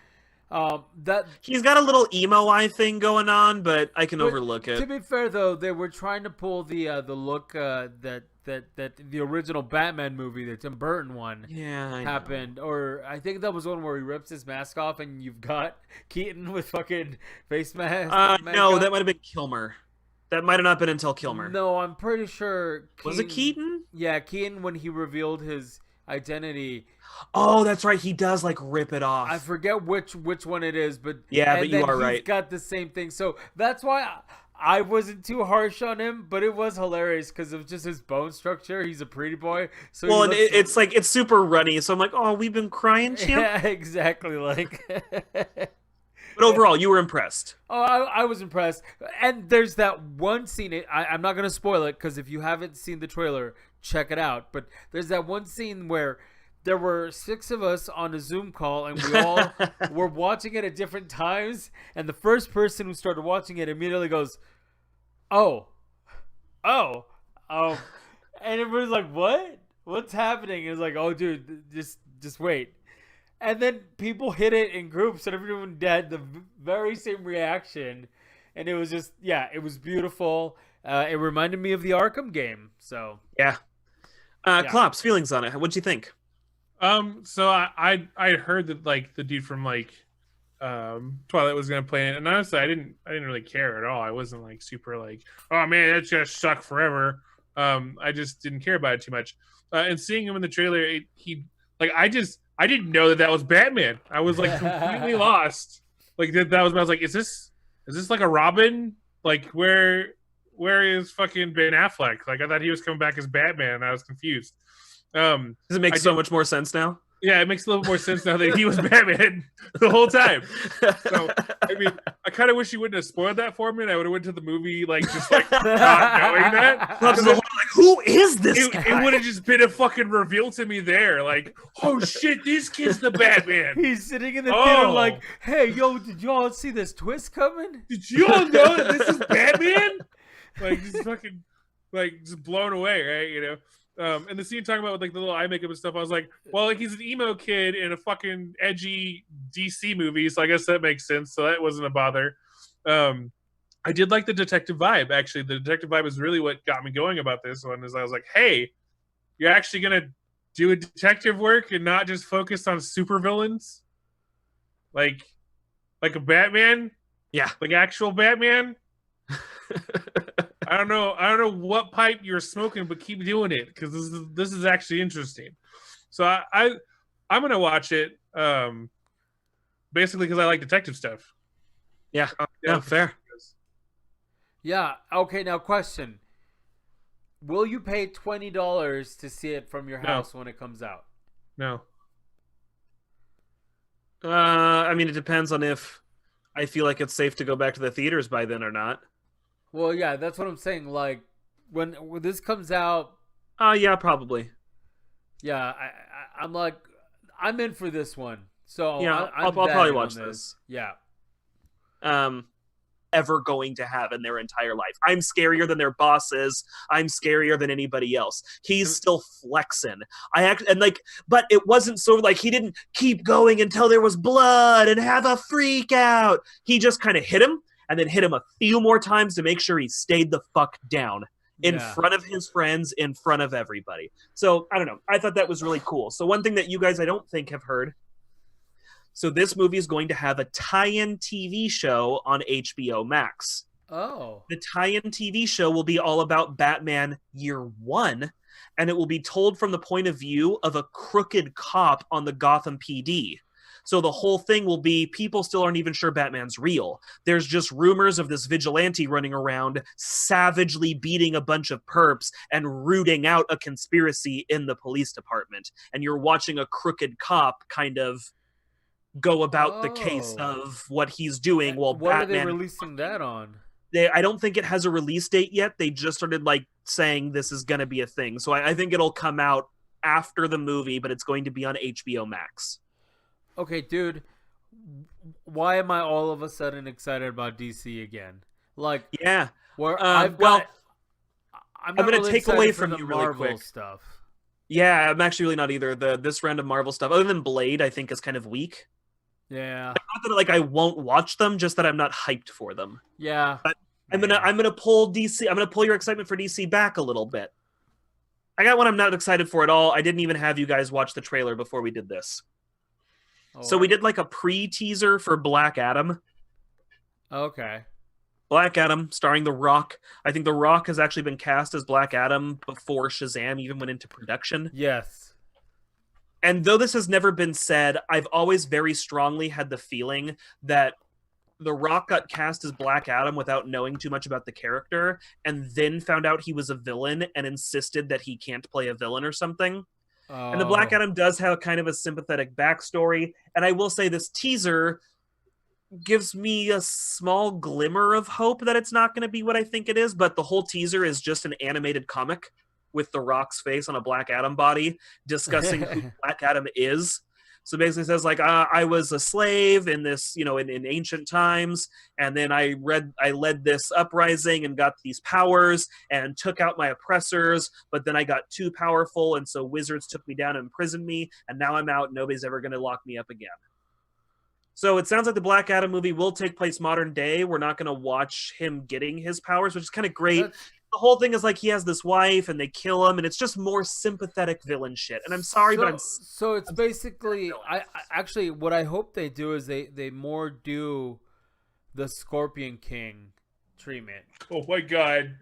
That he's got a little emo eye thing going on, but I can overlook it. To be fair, though, they were trying to pull the look that the original Batman movie, the Tim Burton one, happened. Or I think that was one where he rips his mask off, and you've got Keaton with fucking face mask. No, that might have been Kilmer. That might have not been until Kilmer. No, I'm pretty sure. Was it Keaton? Yeah, Keaton, when he revealed his identity. Oh, that's right. He does like rip it off. I forget which one it is, but yeah, but you are right. He's got the same thing, so that's why I wasn't too harsh on him. But it was hilarious because of just his bone structure. He's a pretty boy. So well, and it's like it's super runny. So I'm like, oh, we've been crying, champ. Yeah, exactly. Like, but overall, you were impressed. Oh, I was impressed. And there's that one scene. I'm not gonna spoil it because if you haven't seen the trailer, check it out. But there's that one scene where there were 6 of us on a Zoom call, and we all were watching it at different times. And the first person who started watching it immediately goes, "Oh," and everybody's like, "What? What's happening?" And it's like, "Oh, dude, just wait." And then people hit it in groups, and everyone had the very same reaction. And it was just, it was beautiful. It reminded me of the Arkham game. So yeah. Klopp's feelings on it. What'd you think? So I heard that like the dude from like Twilight was gonna play it, and honestly I didn't really care at all. I wasn't like super like, oh man, that's gonna suck forever. I just didn't care about it too much. And seeing him in the trailer, I didn't know that was Batman. I was like completely lost. Like I was like, is this like a Robin? Like where is fucking Ben Affleck? Like I thought he was coming back as Batman, and I was confused. Does it make so much more sense now? Yeah, it makes a little more sense now that he was Batman the whole time. So, I mean, I kind of wish he wouldn't have spoiled that for me, and I would have went to the movie not knowing that. Like, who is this guy? It would have just been a fucking reveal to me there. Like, oh shit, this kid's the Batman. He's sitting in the theater like, hey, yo, did y'all see this twist coming? Did y'all know that this is Batman? Like, just fucking, just blown away, right? You know? And the scene talking about like the little eye makeup and stuff, I was like, well, like he's an emo kid in a fucking edgy DC movie, so I guess that makes sense. So that wasn't a bother. I did like the detective vibe. Actually, the detective vibe is really what got me going about this one. Is I was like, hey, you're actually gonna do a detective work and not just focus on supervillains, like a Batman, Yeah. like actual Batman. I don't know what pipe you're smoking, but keep doing it because this is actually interesting. So I'm gonna watch it, basically because I like detective stuff. Yeah. No, fair. Yeah. Okay. Now, question: will you pay $20 to see it from your No. house when it comes out? No. I mean, it depends on if I feel like it's safe to go back to the theaters by then or not. Well, yeah, that's what I'm saying. Like when this comes out, Yeah, probably. yeah, I'm like, I'm in for this one. So Yeah, I'm I'll probably betting on watch this. Yeah. Ever going to have in their entire life. I'm scarier than their bosses. I'm scarier than anybody else. He's still flexing. But it wasn't sort of like he didn't keep going until there was blood and have a freak out. He just kind of hit him and then hit him a few more times to make sure he stayed the fuck down in front of his friends, in front of everybody. So I don't know. I thought that was really cool. So one thing that you guys I don't think have heard. So this movie is going to have a tie-in TV show on HBO Max. Oh. The tie-in TV show will be all about Batman Year One, and it will be told from the point of view of a crooked cop on the Gotham PD. So the whole thing will be people still aren't even sure Batman's real. There's just rumors of this vigilante running around savagely beating a bunch of perps and rooting out a conspiracy in the police department. And you're watching a crooked cop kind of go about the case of what he's doing while what Batman... are they releasing that on? I don't think it has a release date yet. They just started like saying this is going to be a thing. So I think it'll come out after the movie, but it's going to be on HBO Max. Okay, dude. Why am I all of a sudden excited about DC again? Like, yeah, where I'm going to take away from you really Marvel quick. Stuff. Yeah, I'm actually really not either. This round of Marvel stuff, other than Blade, I think is kind of weak. Yeah. Not that like I won't watch them, just that I'm not hyped for them. Yeah. But I'm gonna pull DC. I'm gonna pull your excitement for DC back a little bit. I got one I'm not excited for at all. I didn't even have you guys watch the trailer before we did this. So we did like a pre-teaser for Black Adam. Okay. Black Adam, starring The Rock. I think The Rock has actually been cast as Black Adam before Shazam even went into production. Yes. And though this has never been said, I've always very strongly had the feeling that The Rock got cast as Black Adam without knowing too much about the character, and then found out he was a villain and insisted that he can't play a villain or something. And the Black Adam does have kind of a sympathetic backstory. And I will say this teaser gives me a small glimmer of hope that it's not going to be what I think it is, but the whole teaser is just an animated comic with The Rock's face on a Black Adam body discussing who Black Adam is. So basically it says like, I was a slave in this, in ancient times. And then I led this uprising and got these powers and took out my oppressors. But then I got too powerful. And so wizards took me down and imprisoned me. And now I'm out. And nobody's ever going to lock me up again. So it sounds like the Black Adam movie will take place modern day. We're not going to watch him getting his powers, which is kind of great. The whole thing is like he has this wife and they kill him, and it's just more sympathetic villain shit. And I'm sorry, but so it's basically I actually what I hope they do is they more do the Scorpion King treatment. Oh my god.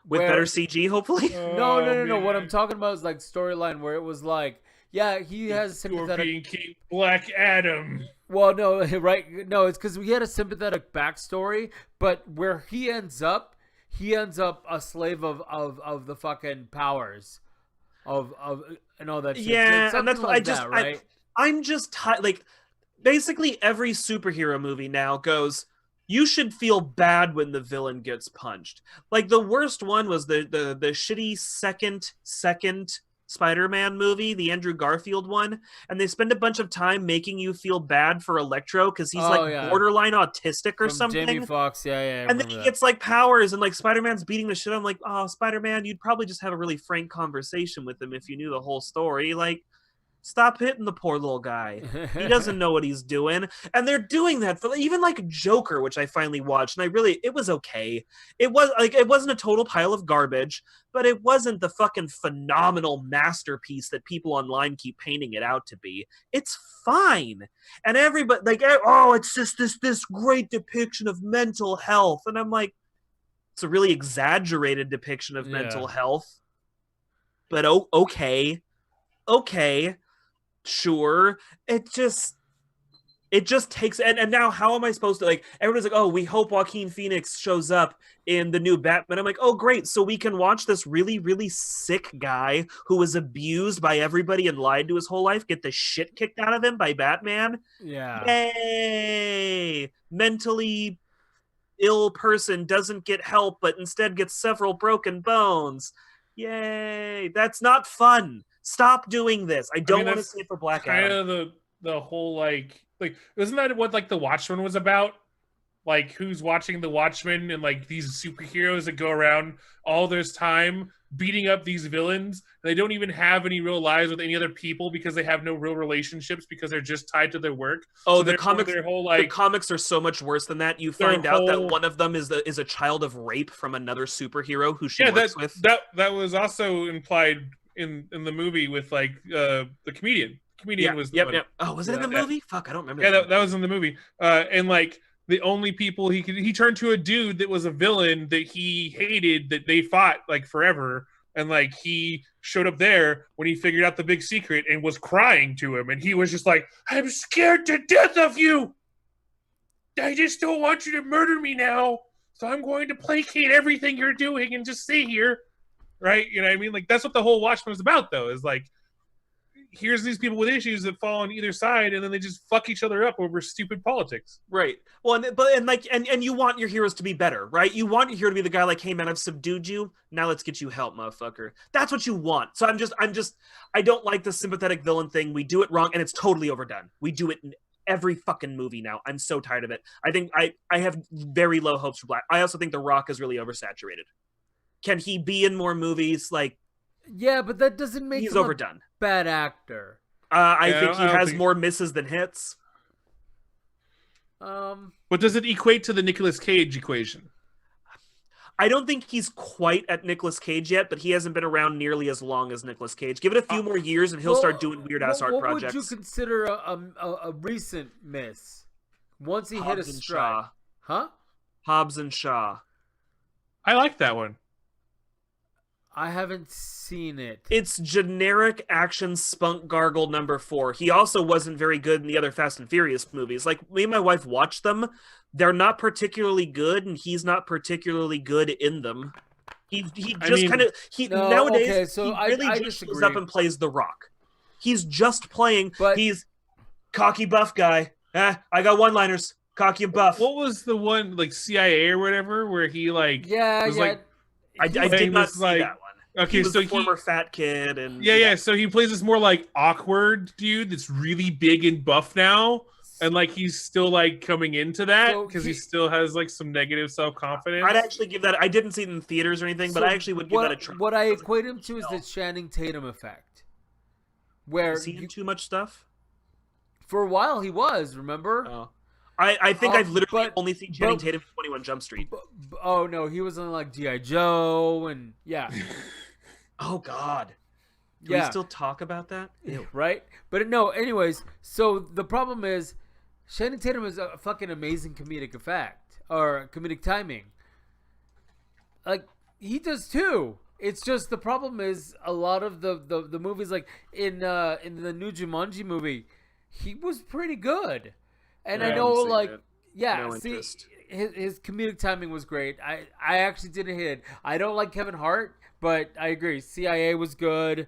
With better CG, hopefully. No. What I'm talking about is like storyline where it was like, yeah, he has sympathetic. Scorpion King, Black Adam. Well, no, right? No, it's because we had a sympathetic backstory, but where he ends up a slave of the fucking powers of and all that shit. Yeah, and that's what like right? I'm just like basically every superhero movie now goes, you should feel bad when the villain gets punched. Like the worst one was the shitty second Spider-Man movie, the Andrew Garfield one, and they spend a bunch of time making you feel bad for Electro because he's borderline autistic or something. Jamie Foxx, yeah. And then he gets like powers, and like Spider-Man's beating the shit. I'm like, oh, Spider-Man, you'd probably just have a really frank conversation with him if you knew the whole story. Like, Stop hitting the poor little guy. He doesn't know what he's doing. And they're doing that for even like Joker, which I finally watched, and it was okay. It wasn't a total pile of garbage, but it wasn't the fucking phenomenal masterpiece that people online keep painting it out to be. It's fine. And everybody like, oh, it's just this great depiction of mental health. And I'm like, it's a really exaggerated depiction of mental health. But okay. Sure. It just takes and now how am I supposed to, like, everybody's like, oh, we hope Joaquin Phoenix shows up in the new Batman. I'm like, oh great, so we can watch this really, really sick guy who was abused by everybody and lied to his whole life get the shit kicked out of him by Batman. Yeah. Yay! Mentally ill person doesn't get help but instead gets several broken bones. Yay! That's not fun. Stop doing this. I don't want to see it for Black Adam. Kind of the whole like isn't that what like the Watchmen was about? Like, who's watching the Watchmen and like these superheroes that go around all this time beating up these villains. They don't even have any real lives with any other people because they have no real relationships because they're just tied to their work. Oh, so the comics, their whole, like, the comics are so much worse than that. You find out that one of them is a child of rape from another superhero who she works with. That was also implied in the movie with like the comedian. Comedian was the one. Oh, was it in the movie? Fuck, I don't remember. Yeah, that was in the movie. And like the only people he turned to a dude that was a villain that he hated, that they fought like forever, and like he showed up there when he figured out the big secret and was crying to him, and he was just like, "I'm scared to death of you. I just don't want you to murder me now, so I'm going to placate everything you're doing and just stay here." Right? You know what I mean? Like, that's what the whole Watchmen is about, though, is like, here's these people with issues that fall on either side, and then they just fuck each other up over stupid politics. Right. Well, and you want your heroes to be better, right? You want your hero to be the guy like, hey man, I've subdued you. Now let's get you help, motherfucker. That's what you want. So I don't like the sympathetic villain thing. We do it wrong, and it's totally overdone. We do it in every fucking movie now. I'm so tired of it. I think I have very low hopes for Black. I also think The Rock is really oversaturated. Can he be in more movies? Like, yeah, but that doesn't make he's him overdone. A bad actor. I think he has more misses than hits. But does it equate to the Nicolas Cage equation? I don't think he's quite at Nicolas Cage yet, but he hasn't been around nearly as long as Nicolas Cage. Give it a few more years, and he'll start doing weird-ass art projects. What would you consider a recent miss? Once he hit a stride. Huh? Hobbs and Shaw. I like that one. I haven't seen it. It's generic action spunk gargle number 4. He also wasn't very good in the other Fast and Furious movies. Like, me and my wife watched them. They're not particularly good, and he's not particularly good in them. Nowadays he really just shows up and plays The Rock. He's just playing. He's cocky buff guy. I got one-liners. Cocky and buff. What was the one, like CIA or whatever, where he like like, I did not see that one. Okay, he was a former fat kid, and so he plays this more like awkward dude that's really big and buff now, and like he's still like coming into that because he still has like some negative self-confidence. I'd actually give that. I didn't see it in theaters or anything, but I actually would give that a try. What I equate him to is the Channing Tatum effect, where is he in too much stuff? For a while, he was. Remember? Oh. I think I've literally only seen Channing Tatum in 21 Jump Street. Oh no, he was on like G.I. Joe and Oh God. Do we still talk about that? Ew. Right? But no, anyways, so the problem is Channing Tatum is a fucking amazing comedic effect or comedic timing. Like, he does too. It's just the problem is a lot of the movies, like in the new Jumanji movie, he was pretty good. And I know, like, his comedic timing was great. I actually didn't hit it. I don't like Kevin Hart, but I agree. CIA was good.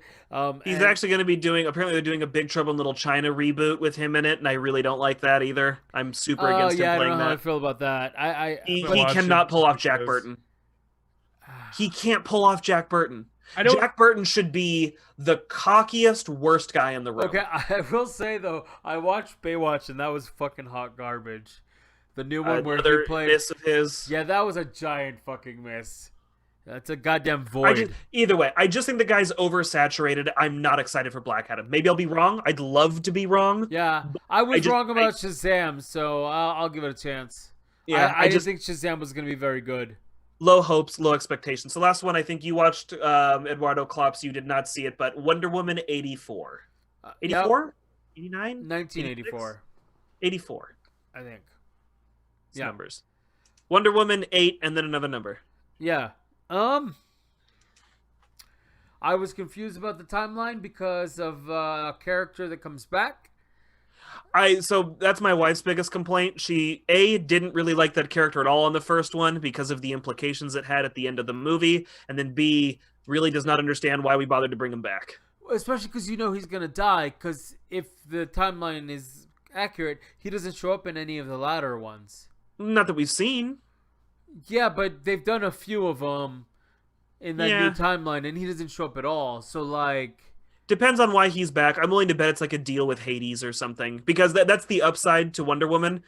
He's actually going to be apparently they're doing a Big Trouble in Little China reboot with him in it, and I really don't like that either. I'm super against him playing that. I don't know how I feel about that. He cannot pull off Jack Burton. He can't pull off Jack Burton. Jack Burton should be the cockiest, worst guy in the room. Okay, I will say though, I watched Baywatch and that was fucking hot garbage. The new one where he played miss of his. Yeah, that was a giant fucking miss. That's a goddamn void. Either way, I just think the guy's oversaturated. I'm not excited for Black Adam. Maybe I'll be wrong. I'd love to be wrong. Yeah, I was wrong about Shazam, so I'll give it a chance. Yeah, I just think Shazam was going to be very good. Low hopes, low expectations. The last one, I think you watched, Eduardo Klops. You did not see it, but Wonder Woman 84. 84? 89? 1984. 84. I think. It's numbers. Wonder Woman 8, and then another number. Yeah. I was confused about the timeline because of a character that comes back. So that's my wife's biggest complaint. She didn't really like that character at all in the first one because of the implications it had at the end of the movie, and then B really does not understand why we bothered to bring him back. Especially because he's gonna die. Because if the timeline is accurate, he doesn't show up in any of the latter ones. Not that we've seen. Yeah, but they've done a few of them in that new timeline, and he doesn't show up at all. So, like... Depends on why he's back. I'm willing to bet it's like a deal with Hades or something. Because that's the upside to Wonder Woman.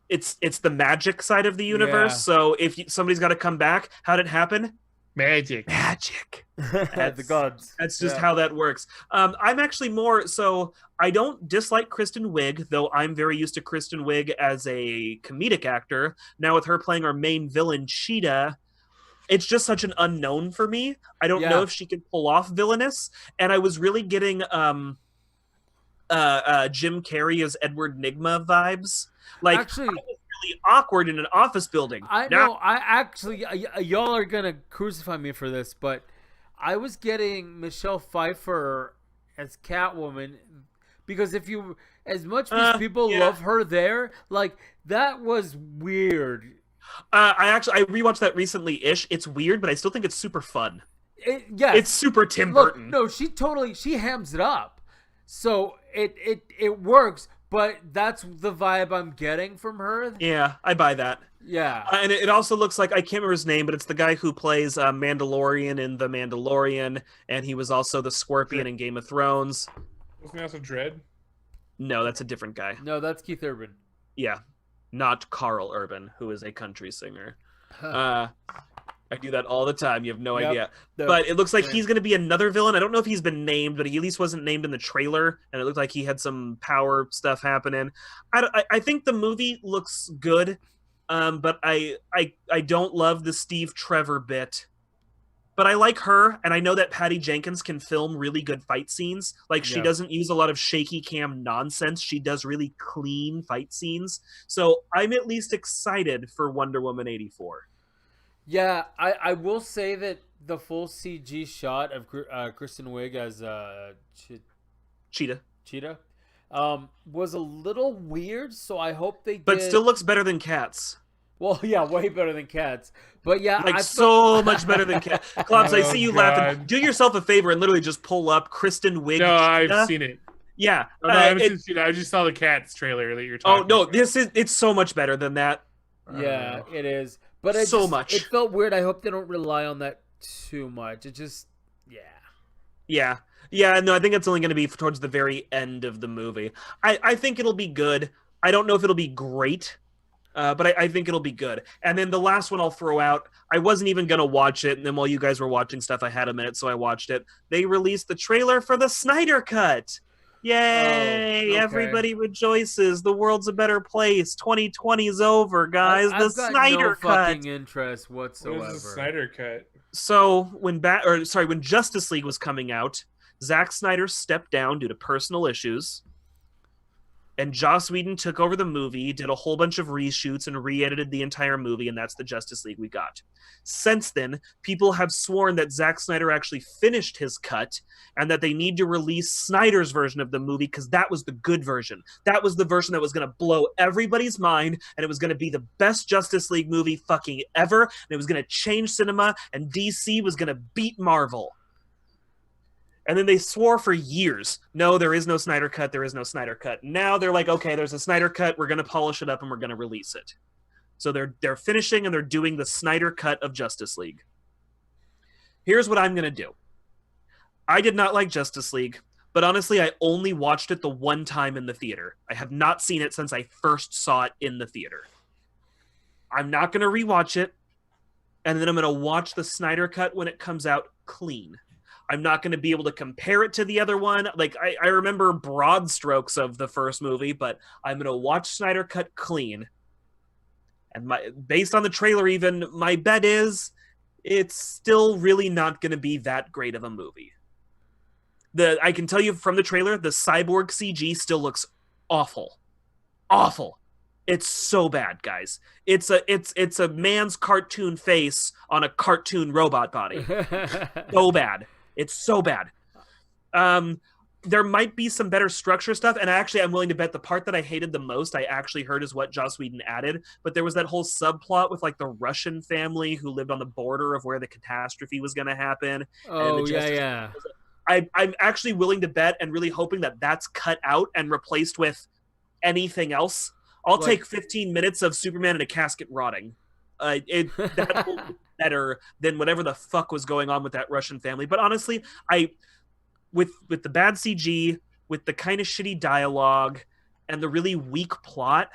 It's the magic side of the universe. Yeah. So if somebody's got to come back, how'd it happen? Magic. The gods. That's just how that works. I'm actually more... So I don't dislike Kristen Wiig, though I'm very used to Kristen Wiig as a comedic actor. Now with her playing our main villain, Cheetah, it's just such an unknown for me. I don't know if she can pull off villainous. And I was really getting Jim Carrey as Edward Nygma vibes. Like, actually, I was really awkward in an office building. I know. I actually, y'all are gonna crucify me for this, but I was getting Michelle Pfeiffer as Catwoman because as much as people love her there, like that was weird. I rewatched that recently-ish. It's weird, but I still think it's super fun. It's super Tim Burton. No, she hams it up, so it works. But that's the vibe I'm getting from her. Yeah, I buy that. Yeah, and it also looks like, I can't remember his name, but it's the guy who plays Mandalorian in The Mandalorian, and he was also the Scorpion in Game of Thrones. Wasn't he also Dredd? No, that's a different guy. No, that's Keith Urban. Yeah, not Carl Urban, who is a country singer. I do that all the time. You have no idea. But it looks like he's going to be another villain. I don't know if he's been named, but he at least wasn't named in the trailer, and it looked like he had some power stuff happening. I think the movie looks good, but I don't love the Steve Trevor bit. But I like her, and I know that Patty Jenkins can film really good fight scenes. Like, she doesn't use a lot of shaky cam nonsense. She does really clean fight scenes. So I'm at least excited for Wonder Woman 84. Yeah, I will say that the full CG shot of Kristen Wiig as Cheetah was a little weird, so I hope they did... But still looks better than Cats. Well, yeah, way better than Cats. But yeah, so much better than Cats. Klops, I see you laughing. Do yourself a favor and literally just pull up Kristen Wiig. No, I've seen it. Yeah. Oh, no, I haven't seen it. I just saw the Cats trailer that you're talking about. Oh, no, it's so much better than that. Yeah, it is. But it felt weird. I hope they don't rely on that too much. It just, Yeah, no, I think it's only going to be towards the very end of the movie. I think it'll be good. I don't know if it'll be great, but I think it'll be good. And then the last one I'll throw out, I wasn't even going to watch it, and then while you guys were watching stuff, I had a minute, so I watched it. They released the trailer for the Snyder Cut. Yay! Everybody rejoices. The world's a better place. 2020's over, guys. I've the Snyder Cut. Fucking interest whatsoever. What is the Snyder Cut? So when Justice League was coming out, Zack Snyder stepped down due to personal issues, and Joss Whedon took over the movie, did a whole bunch of reshoots, and re-edited the entire movie, and that's the Justice League we got. Since then, people have sworn that Zack Snyder actually finished his cut, and that they need to release Snyder's version of the movie, because that was the good version. That was the version that was going to blow everybody's mind, and it was going to be the best Justice League movie fucking ever, and it was going to change cinema, and DC was going to beat Marvel. And then they swore for years, no, there is no Snyder Cut, there is no Snyder Cut. Now they're like, okay, there's a Snyder Cut, we're going to polish it up, and we're going to release it. So they're finishing, and they're doing the Snyder Cut of Justice League. Here's what I'm going to do. I did not like Justice League, but honestly, I only watched it the one time in the theater. I have not seen it since I first saw it in the theater. I'm not going to rewatch it. and then I'm going to watch the Snyder Cut when it comes out clean. I'm not going to be able to compare it to the other one. Like, I remember broad strokes of the first movie, but I'm going to watch Snyder Cut clean. And based on the trailer even, my bet is it's still really not going to be that great of a movie. I can tell you from the trailer, the Cyborg CG still looks awful. Awful. It's so bad, guys. It's a man's cartoon face on a cartoon robot body. So bad. It's so bad. There might be some better structure stuff, and actually I'm willing to bet the part that I hated the most I actually heard is what Joss Whedon added, but there was that whole subplot with like the Russian family who lived on the border of where the catastrophe was going to happen. Oh, yeah. I'm actually willing to bet and really hoping that that's cut out and replaced with anything else. I'll take 15 minutes of Superman in a casket rotting. That will be better than whatever the fuck was going on with that Russian family. But honestly, with the bad CG, with the kind of shitty dialogue, and the really weak plot,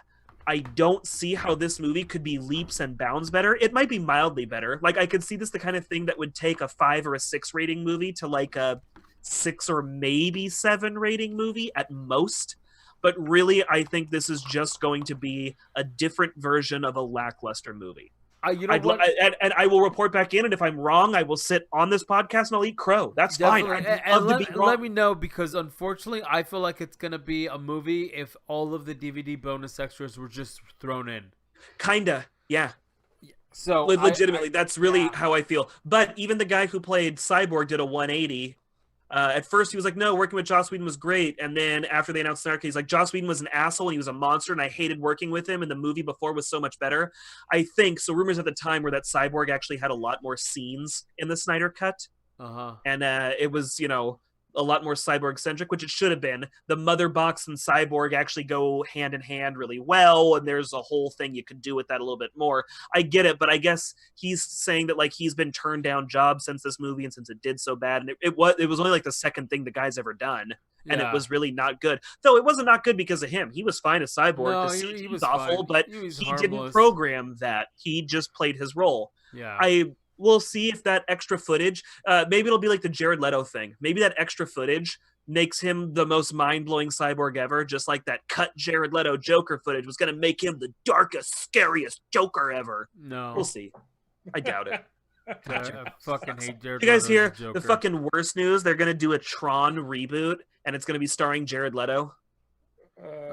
I don't see how this movie could be leaps and bounds better. It might be mildly better. Like, I could see this the kind of thing that would take a 5 or a 6 rating movie to like a 6 or maybe 7 rating movie at most. But really, I think this is just going to be a different version of a lackluster movie. You know what? And I will report back in, and if I'm wrong, I will sit on this podcast and I'll eat crow. That's Definitely. fine. I'd love to be wrong. Let me know, because unfortunately, I feel like it's going to be a movie if all of the DVD bonus extras were just thrown in. Kinda, yeah. So legitimately, that's really how I feel. But even the guy who played Cyborg did a 180. At first, he was like, no, working with Joss Whedon was great. And then after they announced Snyder Cut, he's like, Joss Whedon was an asshole and he was a monster and I hated working with him and the movie before was so much better. I think, so rumors at the time were that Cyborg actually had a lot more scenes in the Snyder Cut. And it was, a lot more Cyborg-centric, which it should have been. The Mother Box and Cyborg actually go hand in hand really well, and there's a whole thing you could do with that a little bit more. I get it, but I guess he's saying that like he's been turned down jobs since this movie and since it did so bad, and it was only like the second thing the guy's ever done, and it was really not good. Though it wasn't not good because of him. He was fine as Cyborg. No, the CG he was was awful, fine. but He didn't program that. He just played his role. Yeah. We'll see if that extra footage, maybe it'll be like the Jared Leto thing. Maybe that extra footage makes him the most mind-blowing cyborg ever, just like that cut Jared Leto Joker footage was going to make him the darkest, scariest Joker ever. No. We'll see. I doubt it. I fucking hate Jared You guys Leto hear as a Joker. the fucking worst news? They're going to do a Tron reboot, and it's going to be starring Jared Leto.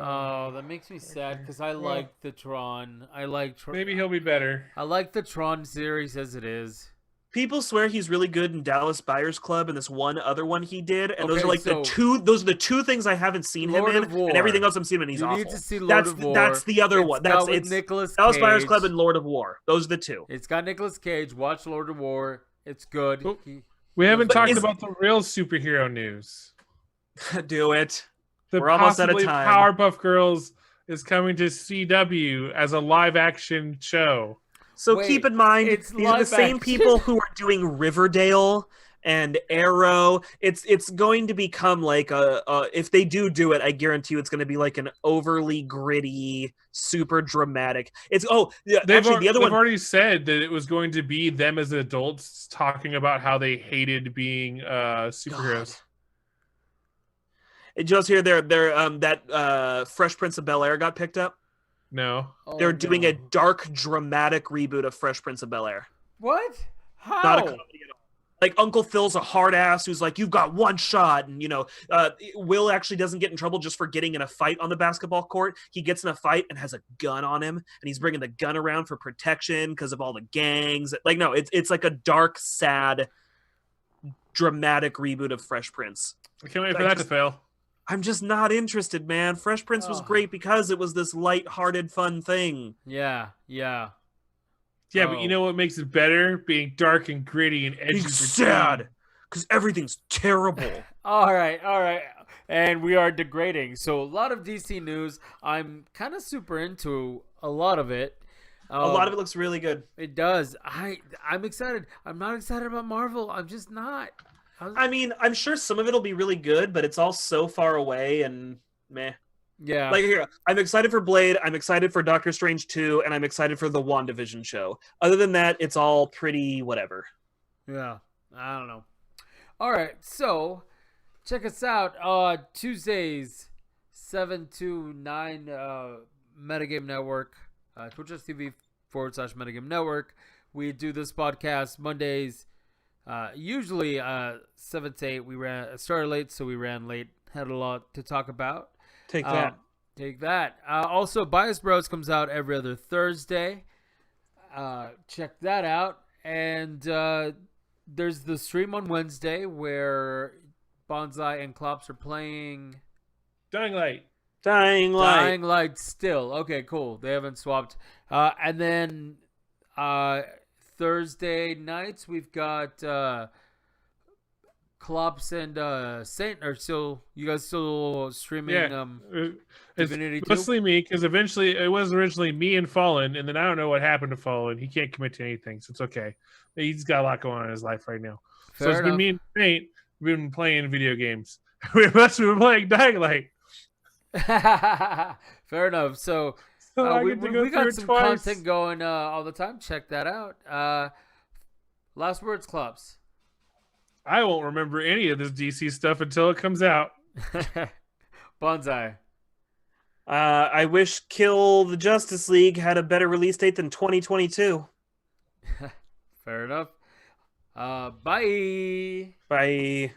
Oh, that makes me sad because I like the Tron. Maybe he'll be better. I like the Tron series as it is. People swear he's really good in Dallas Buyers Club and this one other one he did, and those Okay, are like so those are the two things I haven't seen Lord him of in, War. and everything else I'm seeing him in, he's You awful. need to see Lord of War. That's the other It's one. got That's with it's Nicolas Dallas Cage. Buyers Club and Lord of War. Those are the two. It's got Nicolas Cage. Watch Lord of War. It's good. Oh. We haven't But talked about the real superhero news. Do it. The We're almost out of possibly time. Powerpuff Girls is coming to CW as a live-action show. So Wait, keep in mind, it's these are the live same action. people who are doing Riverdale and Arrow. It's going to become like if they do it, I guarantee you it's going to be like an overly gritty, super dramatic. The other They've one. already said that it was going to be them as adults talking about how they hated being superheroes. Did you also hear that Fresh Prince of Bel-Air got picked up? No. Oh, They're doing a no. dark, dramatic reboot of Fresh Prince of Bel-Air. What? How? Not a comedy at all. Like Uncle Phil's a hard ass who's like, you've got one shot, and Will actually doesn't get in trouble just for getting in a fight on the basketball court. He gets in a fight and has a gun on him, and he's bringing the gun around for protection because of all the gangs. Like, no, it's like a dark, sad, dramatic reboot of Fresh Prince. I can't wait for that to fail. I'm just not interested, man. Fresh Prince was great because it was this light-hearted, fun thing. Yeah. Yeah, but you know what makes it better? Being dark and gritty and edgy. Being sad, because everything's terrible. All right. And we are degrading. So a lot of DC news. I'm kind of super into a lot of it. A lot of it looks really good. It does. I'm excited. I'm not excited about Marvel. I'm just not. I mean, I'm sure some of it'll be really good, but it's all so far away and meh. Yeah. Like here, I'm excited for Blade, I'm excited for Doctor Strange 2, and I'm excited for the WandaVision show. Other than that, it's all pretty whatever. Yeah. I don't know. All right. So check us out Tuesdays 7 to 9 Metagame Network, twitch.tv/Metagame Network. We do this podcast Mondays, usually 7 to 8. We started late, so we ran late. Had a lot to talk about. Take that. Take that. Also, Bias Bros comes out every other Thursday. Check that out. And there's the stream on Wednesday where Bonsai and Klops are playing Dying Light. Dying Light. still. Okay, cool. They haven't swapped. And then Thursday nights we've got Klops and Saint are still. You guys still streaming? Yeah. It's Divinity 2? mostly me because eventually it was originally me and Fallen, and then I don't know what happened to Fallen. He can't commit to anything, so it's okay. He's got a lot going on in his life right now. So it's been me and Saint. We've been playing video games. We've been playing Dying Light. Fair enough. So I we get to go got through it some twice. content going all the time. Check that out. Last words, Klops. I won't remember any of this DC stuff until it comes out. Bonsai. I wish Kill the Justice League had a better release date than 2022. Fair enough. Bye. Bye.